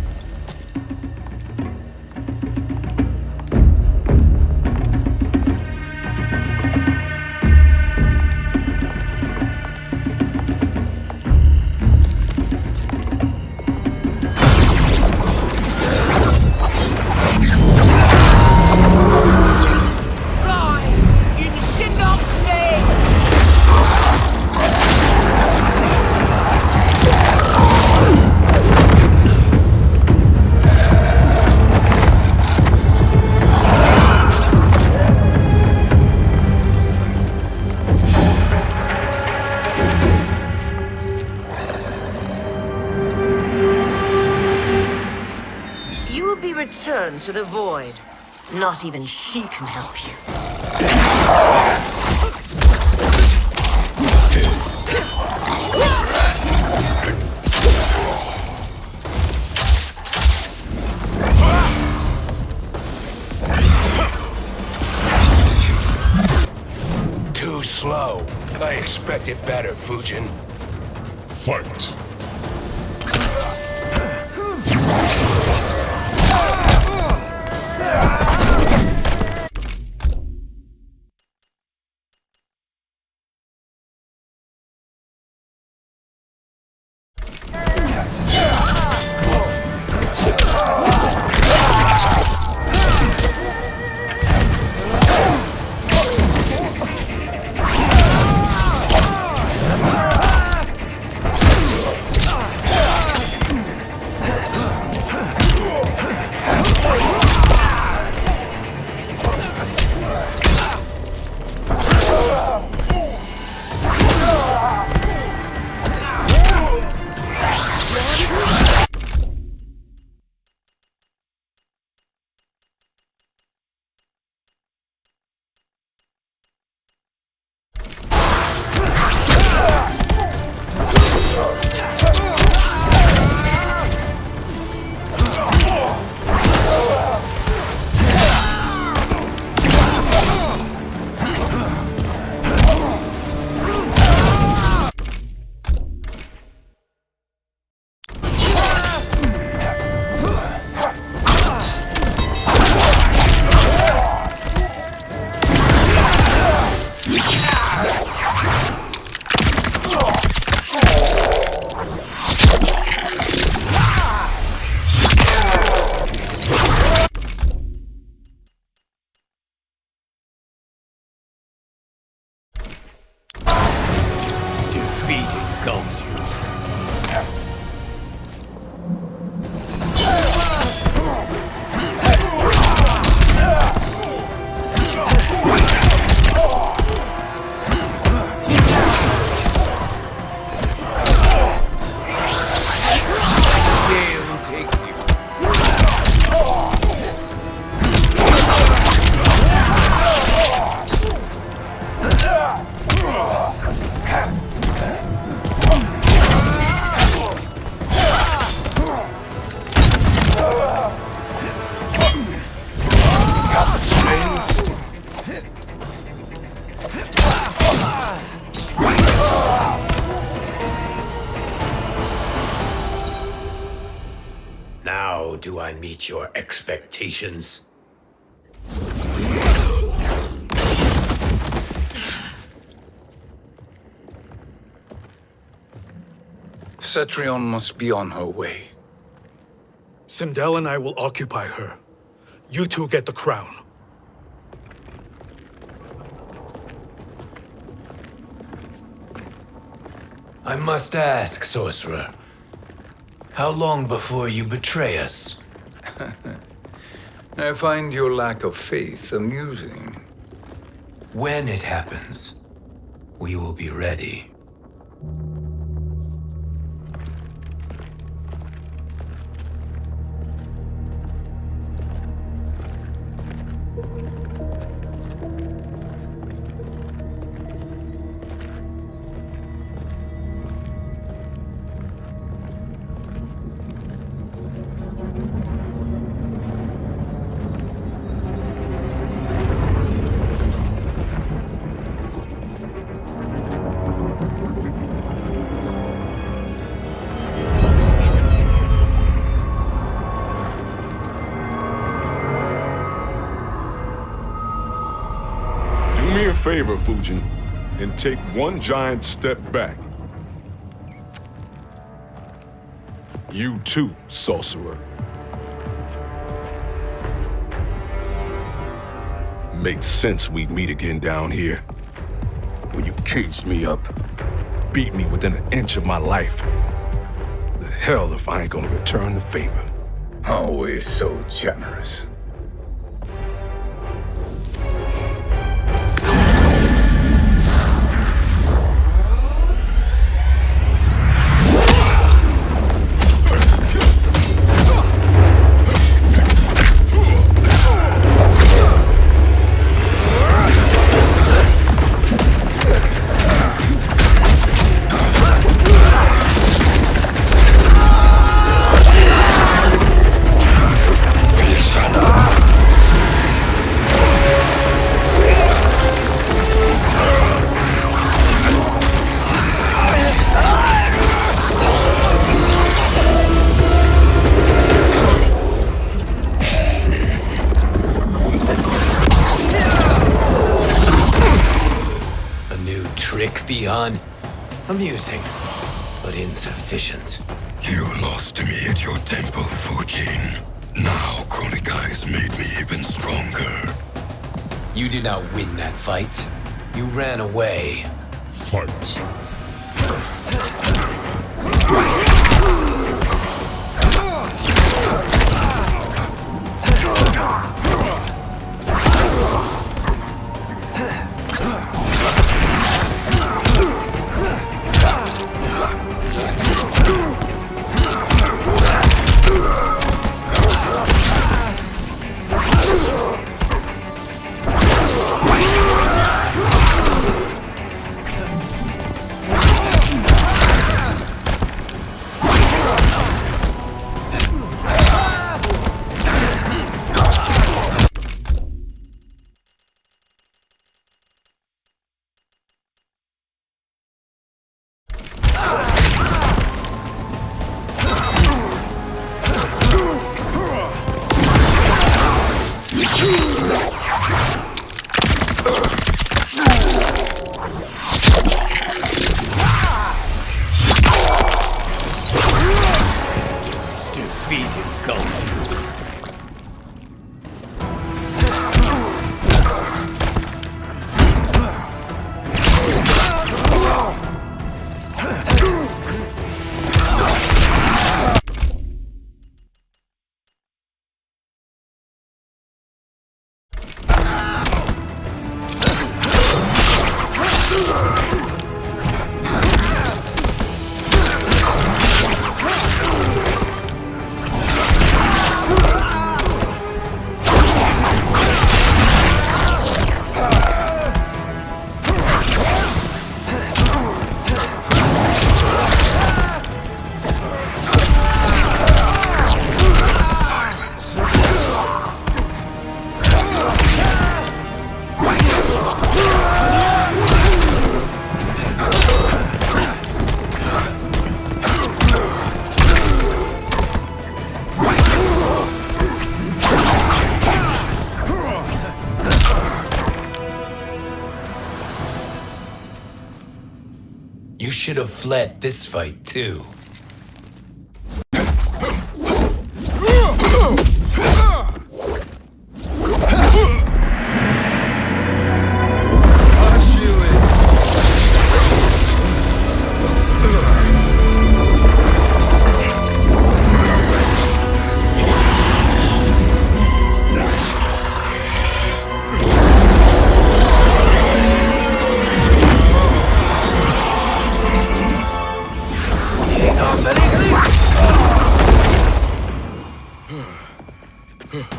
Speaker 8: Return to the void. Not even she can help you.
Speaker 9: Too slow. I expected better, Fujin.
Speaker 7: Fight.
Speaker 3: do I meet your expectations?
Speaker 4: Cetrion must be on her way.
Speaker 6: Sindel and I will occupy her. You two get the crown.
Speaker 16: I must ask, sorcerer. How long before you betray us?
Speaker 4: I find your lack of faith amusing.
Speaker 16: When it happens, we will be ready.
Speaker 7: Do me a favor, Fujin, and take one giant step back. You too, sorcerer. Makes sense we'd meet again down here. When you caged me up, beat me within an inch of my life. The hell if I ain't gonna return the favor.
Speaker 4: Always so generous.
Speaker 16: Beyond amusing, but insufficient.
Speaker 17: You lost to me at your temple, Fujin. Now Kronika has made me even stronger.
Speaker 16: You did not win that fight. You ran away.
Speaker 17: Fight.
Speaker 16: You should have fled this fight, too.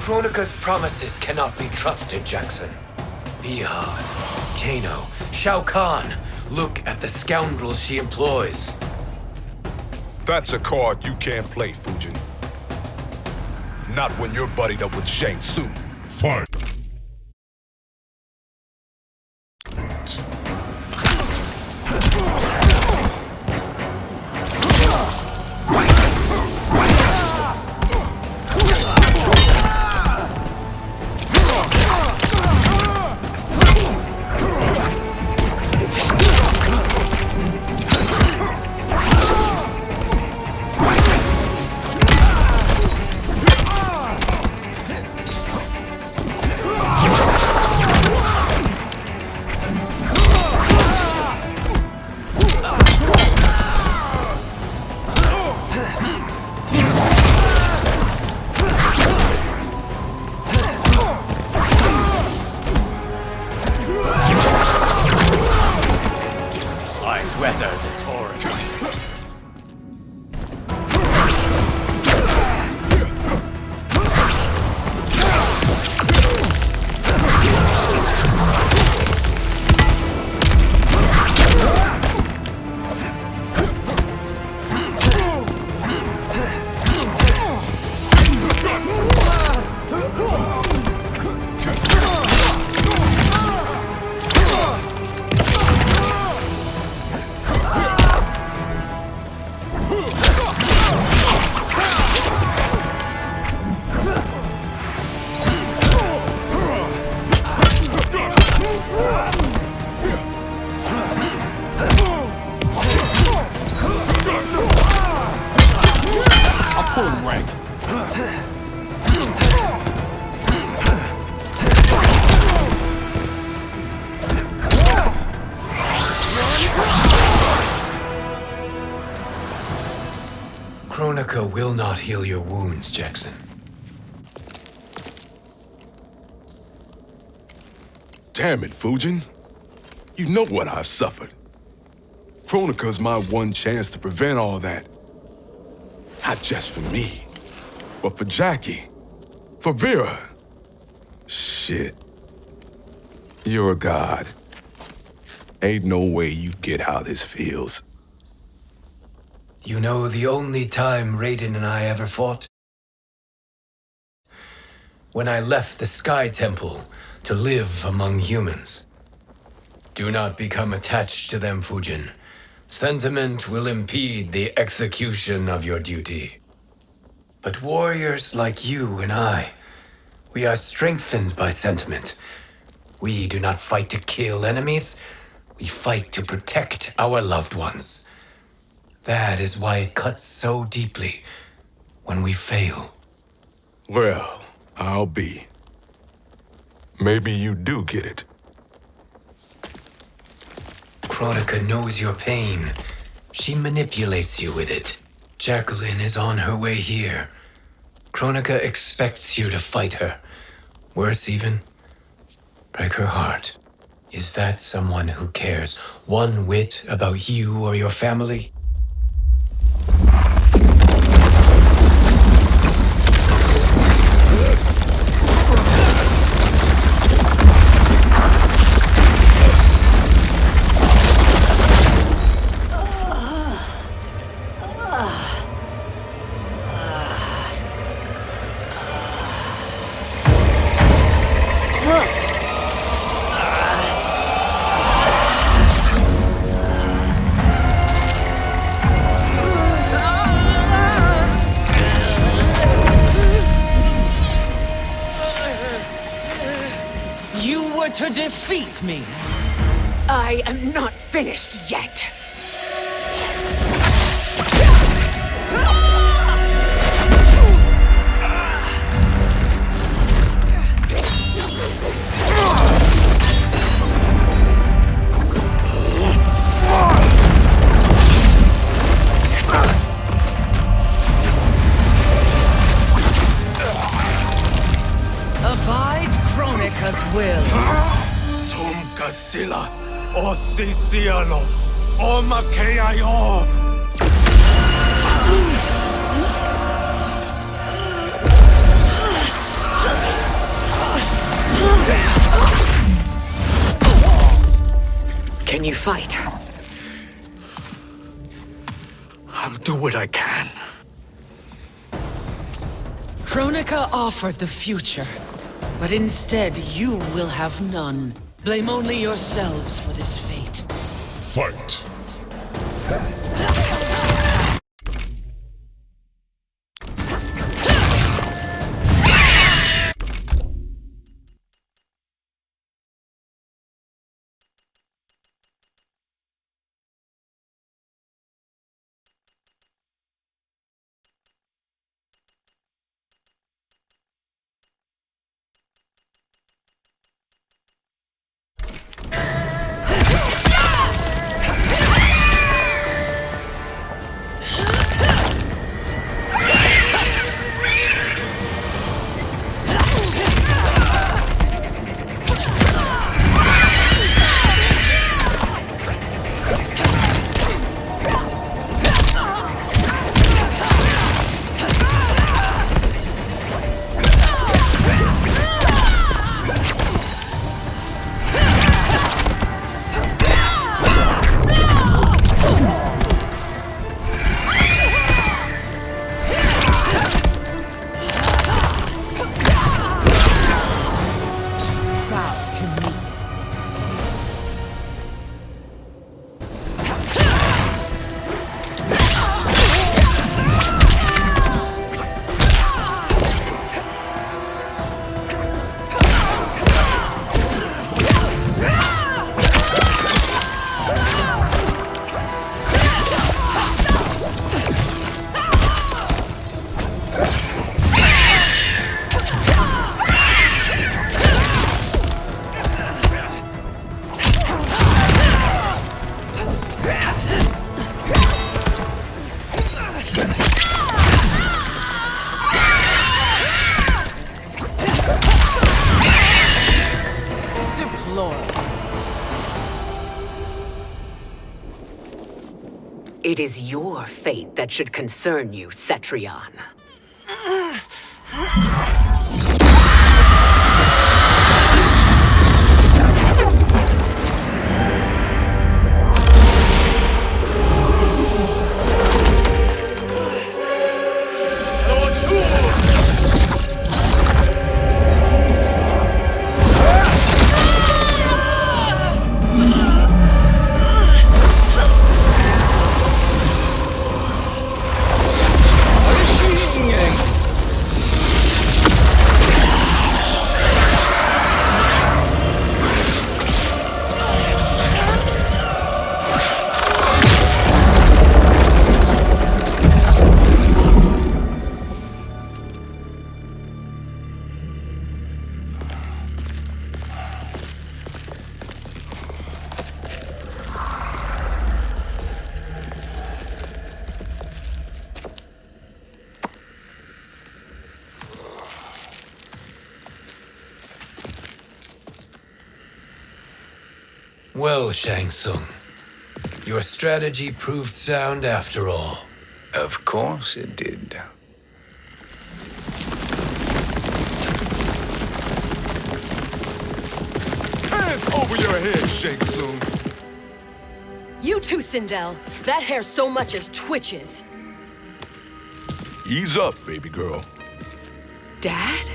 Speaker 16: Kronika's promises cannot be trusted, Jackson. Bihan, Kano, Shao Kahn. Look at the scoundrels she employs.
Speaker 5: That's a card you can't play, Fujin. Not when you're buddied up with Shang Tsung.
Speaker 7: Fight!
Speaker 16: Kronika will not heal your wounds, Jackson.
Speaker 5: Damn it, Fujin. You know what I've suffered. Kronika's my one chance to prevent all that. Not just for me, but for Jackie, for Vera. Shit. You're a god. Ain't no way you get how this feels.
Speaker 16: You know the only time Raiden and I ever fought? When I left the Sky Temple to live among humans. Do not become attached to them, Fujin. Sentiment will impede the execution of your duty. But warriors like you and I, we are strengthened by sentiment. We do not fight to kill enemies. We fight to protect our loved ones. That is why it cuts so deeply when we fail.
Speaker 5: Well, I'll be. Maybe you do get it.
Speaker 16: Kronika knows your pain. She manipulates you with it. Jacqueline is on her way here. Kronika expects you to fight her. Worse even, break her heart. Is that someone who cares one whit about you or your family?
Speaker 14: To defeat me. I am not finished yet.
Speaker 15: Kronika's will.
Speaker 6: Tum kasila, o sisialo, o makeayo.
Speaker 10: Can you fight?
Speaker 6: I'll do what I can.
Speaker 15: Kronika offered the future, but instead you will have none. Blame only yourselves for this fate.
Speaker 7: Fight!
Speaker 10: It is your fate that should concern you, Cetrion.
Speaker 16: Well, Shang Tsung, your strategy proved sound after all.
Speaker 4: Of course it did.
Speaker 5: Hands over your head, Shang Tsung.
Speaker 18: You too, Sindel. That hair so much as twitches.
Speaker 5: Ease up, baby girl.
Speaker 18: Dad?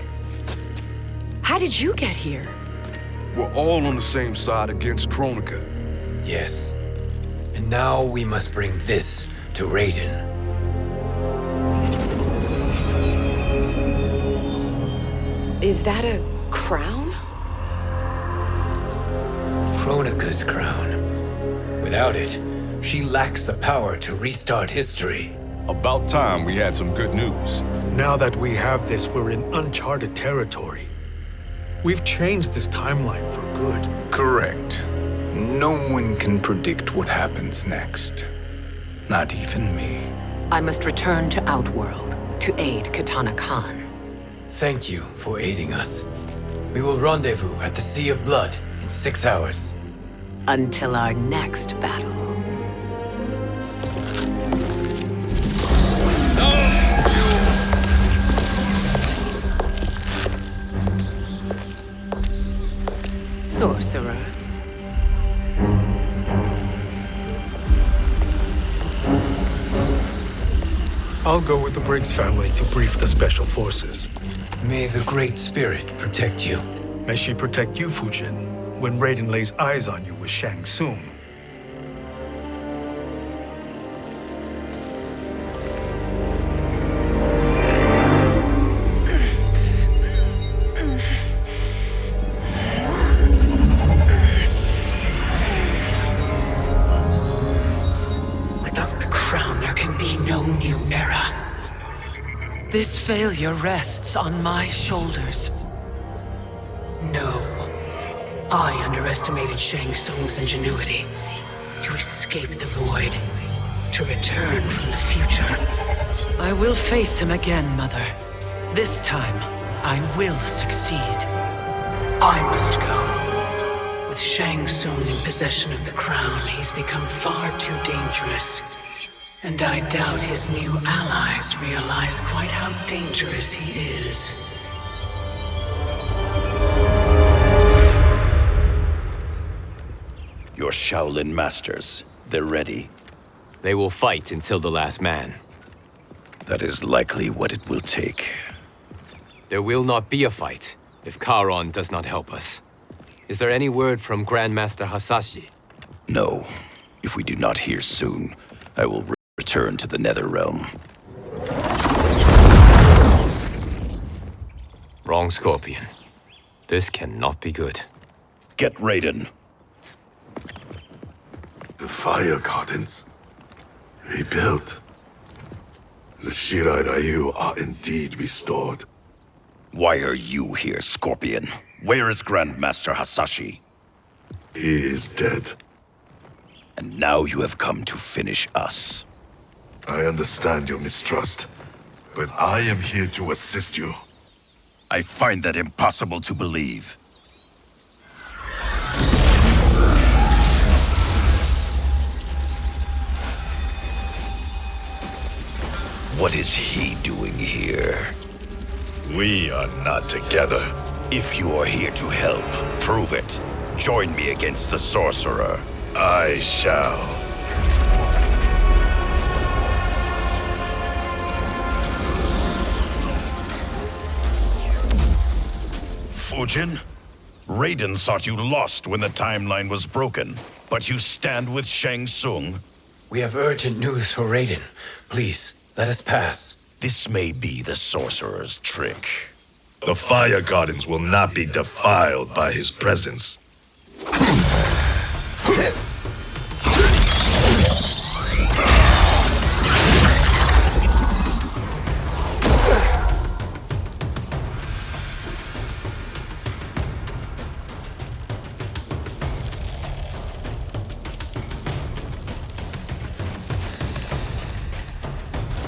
Speaker 18: How did you get here?
Speaker 5: We're all on the same side against Kronika.
Speaker 16: Yes. And now we must bring this to Raiden.
Speaker 18: Is that a crown?
Speaker 16: Kronika's crown. Without it, she lacks the power to restart history.
Speaker 5: About time we had some good news.
Speaker 6: Now that we have this, we're in uncharted territory. We've changed this timeline for good.
Speaker 4: Correct. No one can predict what happens next. Not even me.
Speaker 10: I must return to Outworld to aid Kitana Khan.
Speaker 16: Thank you for aiding us. We will rendezvous at the Sea of Blood in 6 hours.
Speaker 10: Until our next battle. Sorcerer.
Speaker 6: I'll go with the Briggs family to brief the Special Forces.
Speaker 16: May the Great Spirit protect you.
Speaker 6: May she protect you, Fujin, when Raiden lays eyes on you with Shang Tsung.
Speaker 15: This failure rests on my shoulders.
Speaker 14: No. I underestimated Shang Tsung's ingenuity. To escape the void. To return from the future.
Speaker 15: I will face him again, Mother. This time, I will succeed.
Speaker 14: I must go. With Shang Tsung in possession of the crown, he's become far too dangerous. And I doubt his new allies realize quite how dangerous he is.
Speaker 19: Your Shaolin masters, they're ready.
Speaker 3: They will fight until the last man.
Speaker 19: That is likely what it will take.
Speaker 3: There will not be a fight if Charon does not help us. Is there any word from Grandmaster Hasashi?
Speaker 19: No. If we do not hear soon, I will return to the Netherrealm.
Speaker 3: Wrong, Scorpion. This cannot be good.
Speaker 19: Get Raiden.
Speaker 20: The Fire Gardens. Rebuilt. The Shirai Ryu are indeed restored.
Speaker 19: Why are you here, Scorpion? Where is Grandmaster Hasashi?
Speaker 20: He is dead.
Speaker 19: And now you have come to finish us.
Speaker 20: I understand your mistrust, but I am here to assist you.
Speaker 19: I find that impossible to believe. What is he doing here?
Speaker 20: We are not together.
Speaker 19: If you are here to help, prove it. Join me against the sorcerer.
Speaker 20: I shall.
Speaker 19: Fujin? Raiden thought you lost when the timeline was broken, but you stand with Shang Tsung.
Speaker 16: We have urgent news for Raiden. Please, let us pass.
Speaker 19: This may be the sorcerer's trick.
Speaker 20: The Fire Gardens will not be defiled by his presence.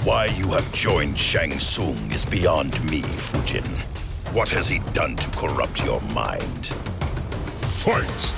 Speaker 19: Why you have joined Shang Tsung is beyond me, Fujin. What has he done to corrupt your mind?
Speaker 20: Fight!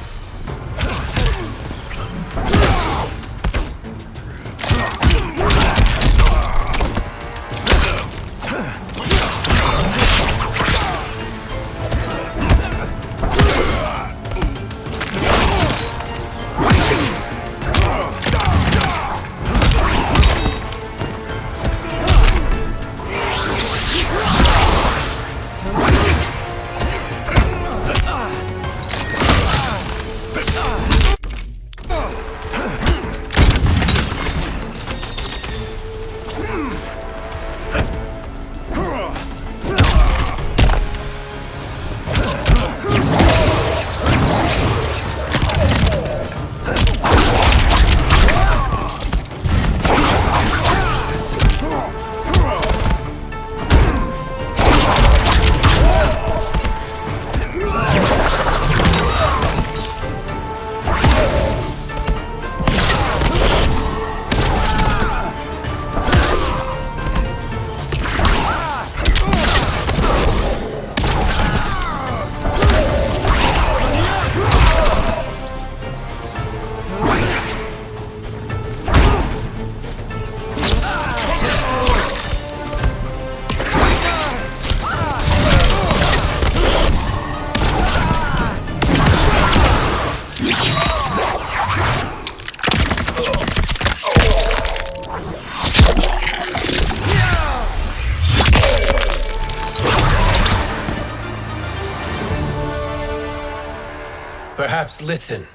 Speaker 16: Perhaps listen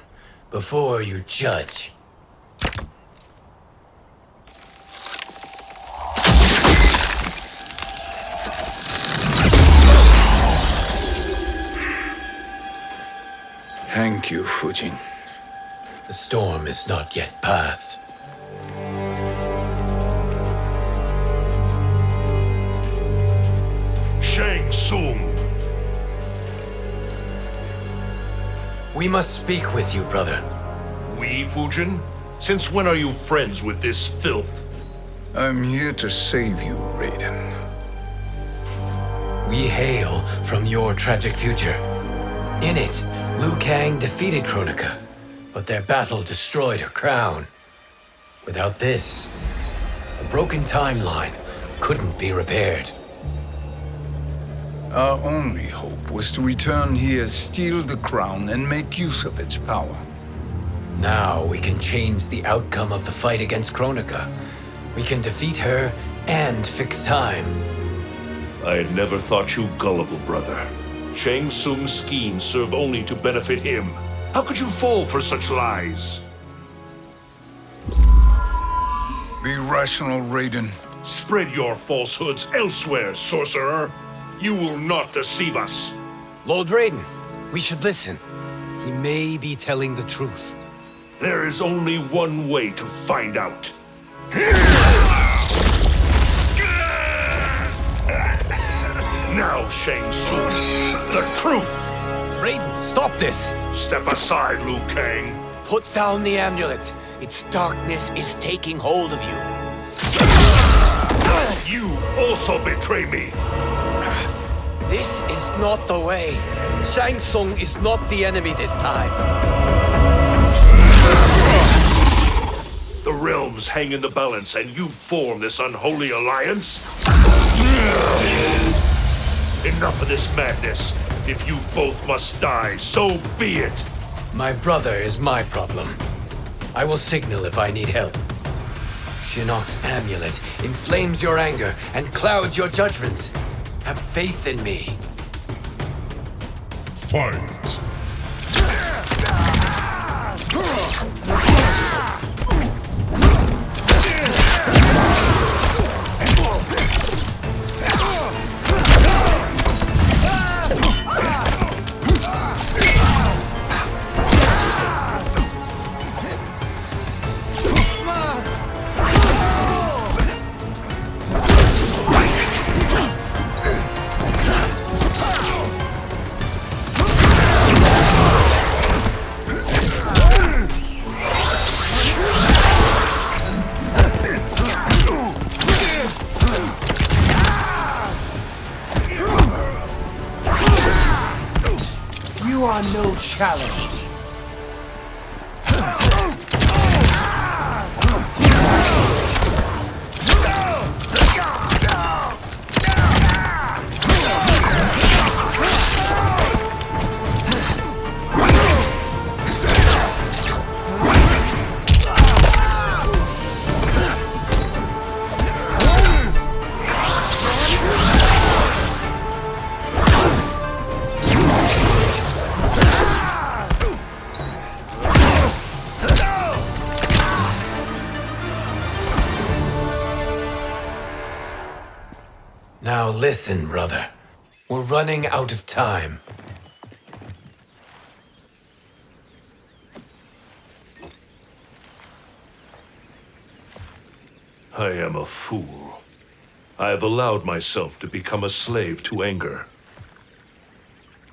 Speaker 16: before you judge.
Speaker 4: Thank you, Fujin.
Speaker 16: The storm is not yet past.
Speaker 19: Shang Tsung!
Speaker 16: We must speak with you, brother.
Speaker 19: We, Fujin? Since when are you friends with this filth?
Speaker 4: I'm here to save you, Raiden.
Speaker 16: We hail from your tragic future. In it, Liu Kang defeated Kronika, but their battle destroyed her crown. Without this, a broken timeline couldn't be repaired.
Speaker 4: Our only hope was to return here, steal the crown, and make use of its power.
Speaker 16: Now we can change the outcome of the fight against Kronika. We can defeat her and fix time.
Speaker 19: I had never thought you gullible, brother. Shang Tsung's schemes serve only to benefit him. How could you fall for such lies?
Speaker 4: Be rational, Raiden.
Speaker 19: Spread your falsehoods elsewhere, sorcerer. You will not deceive us.
Speaker 16: Lord Raiden, we should listen. He may be telling the truth.
Speaker 19: There is only one way to find out. Now, Shang Tsung, the truth!
Speaker 16: Raiden, stop this!
Speaker 19: Step aside, Liu Kang.
Speaker 16: Put down the amulet. Its darkness is taking hold of you.
Speaker 19: You also betray me.
Speaker 16: This is not the way. Shang Tsung is not the enemy this time.
Speaker 19: The realms hang in the balance, and you form this unholy alliance? Enough of this madness. If you both must die, so be it.
Speaker 16: My brother is my problem. I will signal if I need help. Shinnok's amulet inflames your anger and clouds your judgments. Have faith in me.
Speaker 7: Fight!
Speaker 16: You are no challenge. Now listen, brother. We're running out of time.
Speaker 19: I am a fool. I have allowed myself to become a slave to anger.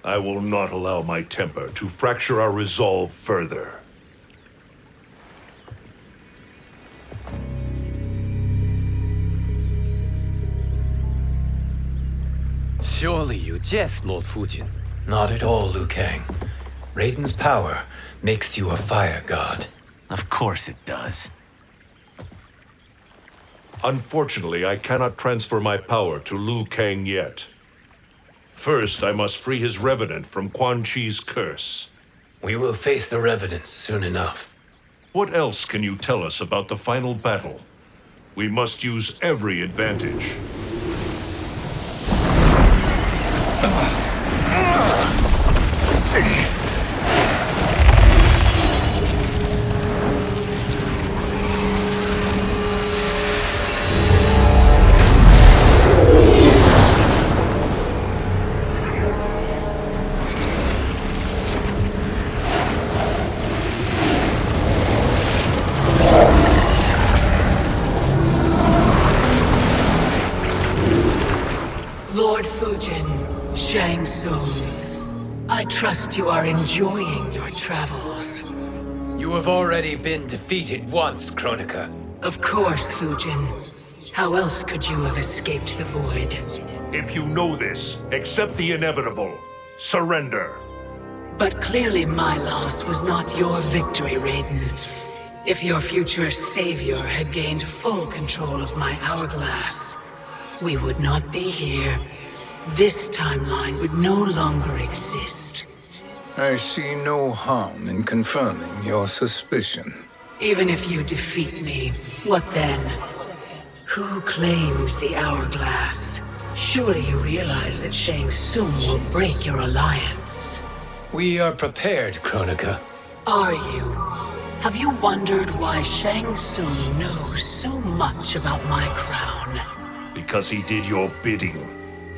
Speaker 19: I will not allow my temper to fracture our resolve further.
Speaker 16: Surely you jest, Lord Fujin. Not at all, Liu Kang. Raiden's power makes you a fire god.
Speaker 21: Of course it does.
Speaker 19: Unfortunately, I cannot transfer my power to Liu Kang yet. First, I must free his revenant from Quan Chi's curse.
Speaker 16: We will face the revenants soon enough.
Speaker 19: What else can you tell us about the final battle? We must use every advantage.
Speaker 14: trust you are enjoying your travels.
Speaker 16: You have already been defeated once, Kronika.
Speaker 14: Of course, Fujin. How else could you have escaped the void?
Speaker 19: If you know this, accept the inevitable. Surrender.
Speaker 14: But clearly my loss was not your victory, Raiden. If your future savior had gained full control of my hourglass, we would not be here. This timeline would no longer exist.
Speaker 4: I see no harm in confirming your suspicion.
Speaker 14: Even if you defeat me, what then? Who claims the hourglass? Surely you realize that Shang Tsung will break your alliance.
Speaker 16: We are prepared, Kronika.
Speaker 14: Are you? Have you wondered why Shang Tsung knows so much about my crown?
Speaker 19: Because he did your bidding,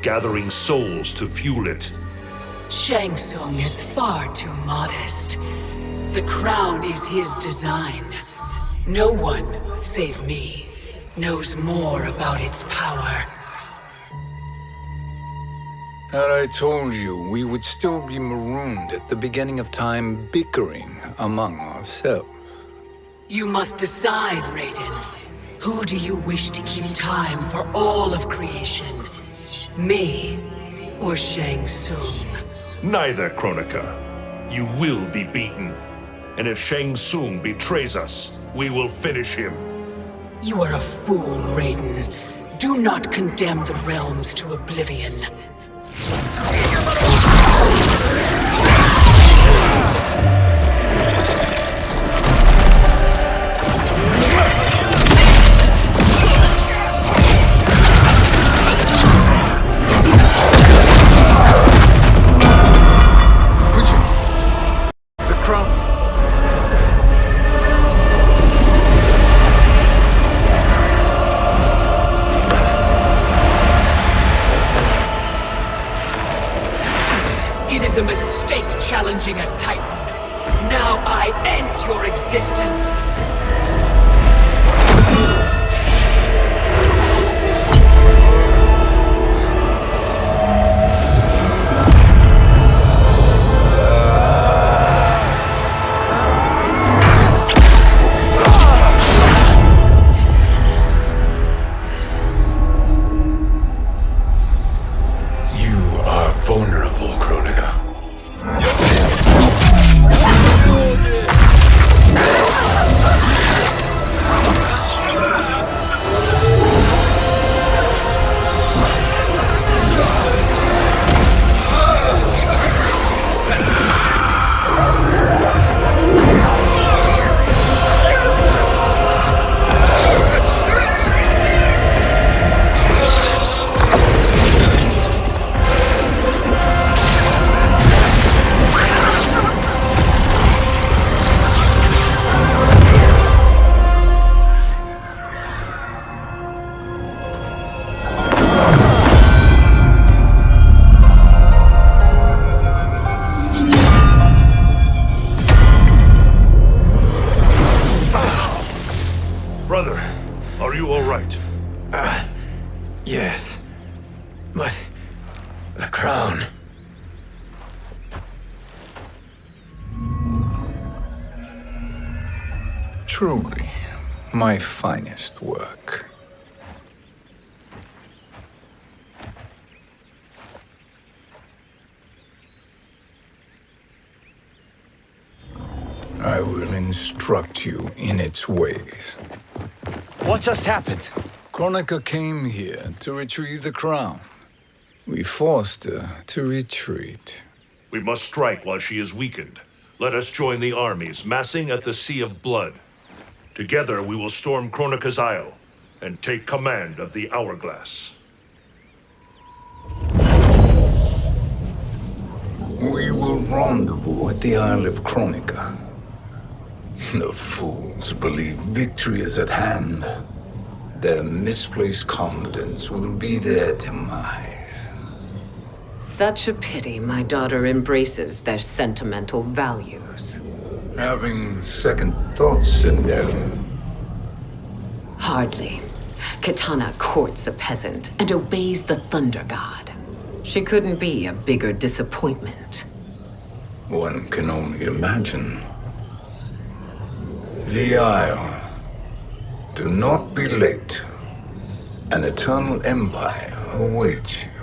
Speaker 19: gathering souls to fuel it.
Speaker 14: Shang Tsung is far too modest. The crown is his design. No one, save me, knows more about its power.
Speaker 4: Had I told you, we would still be marooned at the beginning of time, bickering among ourselves.
Speaker 14: You must decide, Raiden. Who do you wish to keep time for all of creation? Me or Shang Tsung?
Speaker 19: Neither, Kronika. You will be beaten. And if Shang Tsung betrays us, we will finish him.
Speaker 14: You are a fool, Raiden. Do not condemn the realms to oblivion. A mistake challenging a Titan. Now I end your existence.
Speaker 17: You are vulnerable, Kronika.
Speaker 19: Brother, are you all right?
Speaker 16: Yes. But the crown.
Speaker 4: Truly, my finest work. I will instruct you in its ways.
Speaker 3: What just happened?
Speaker 4: Kronika came here to retrieve the crown. We forced her to retreat.
Speaker 19: We must strike while she is weakened. Let us join the armies, massing at the Sea of Blood. Together we will storm Kronika's Isle and take command of the Hourglass.
Speaker 4: We will rendezvous at the Isle of Kronika. The fools believe victory is at hand. Their misplaced confidence will be their demise.
Speaker 10: Such a pity my daughter embraces their sentimental values.
Speaker 4: Having second thoughts, Sindel.
Speaker 10: Hardly. Kitana courts a peasant and obeys the Thunder God. She couldn't be a bigger disappointment.
Speaker 4: One can only imagine. The Isle. Do not be late. An eternal empire awaits you.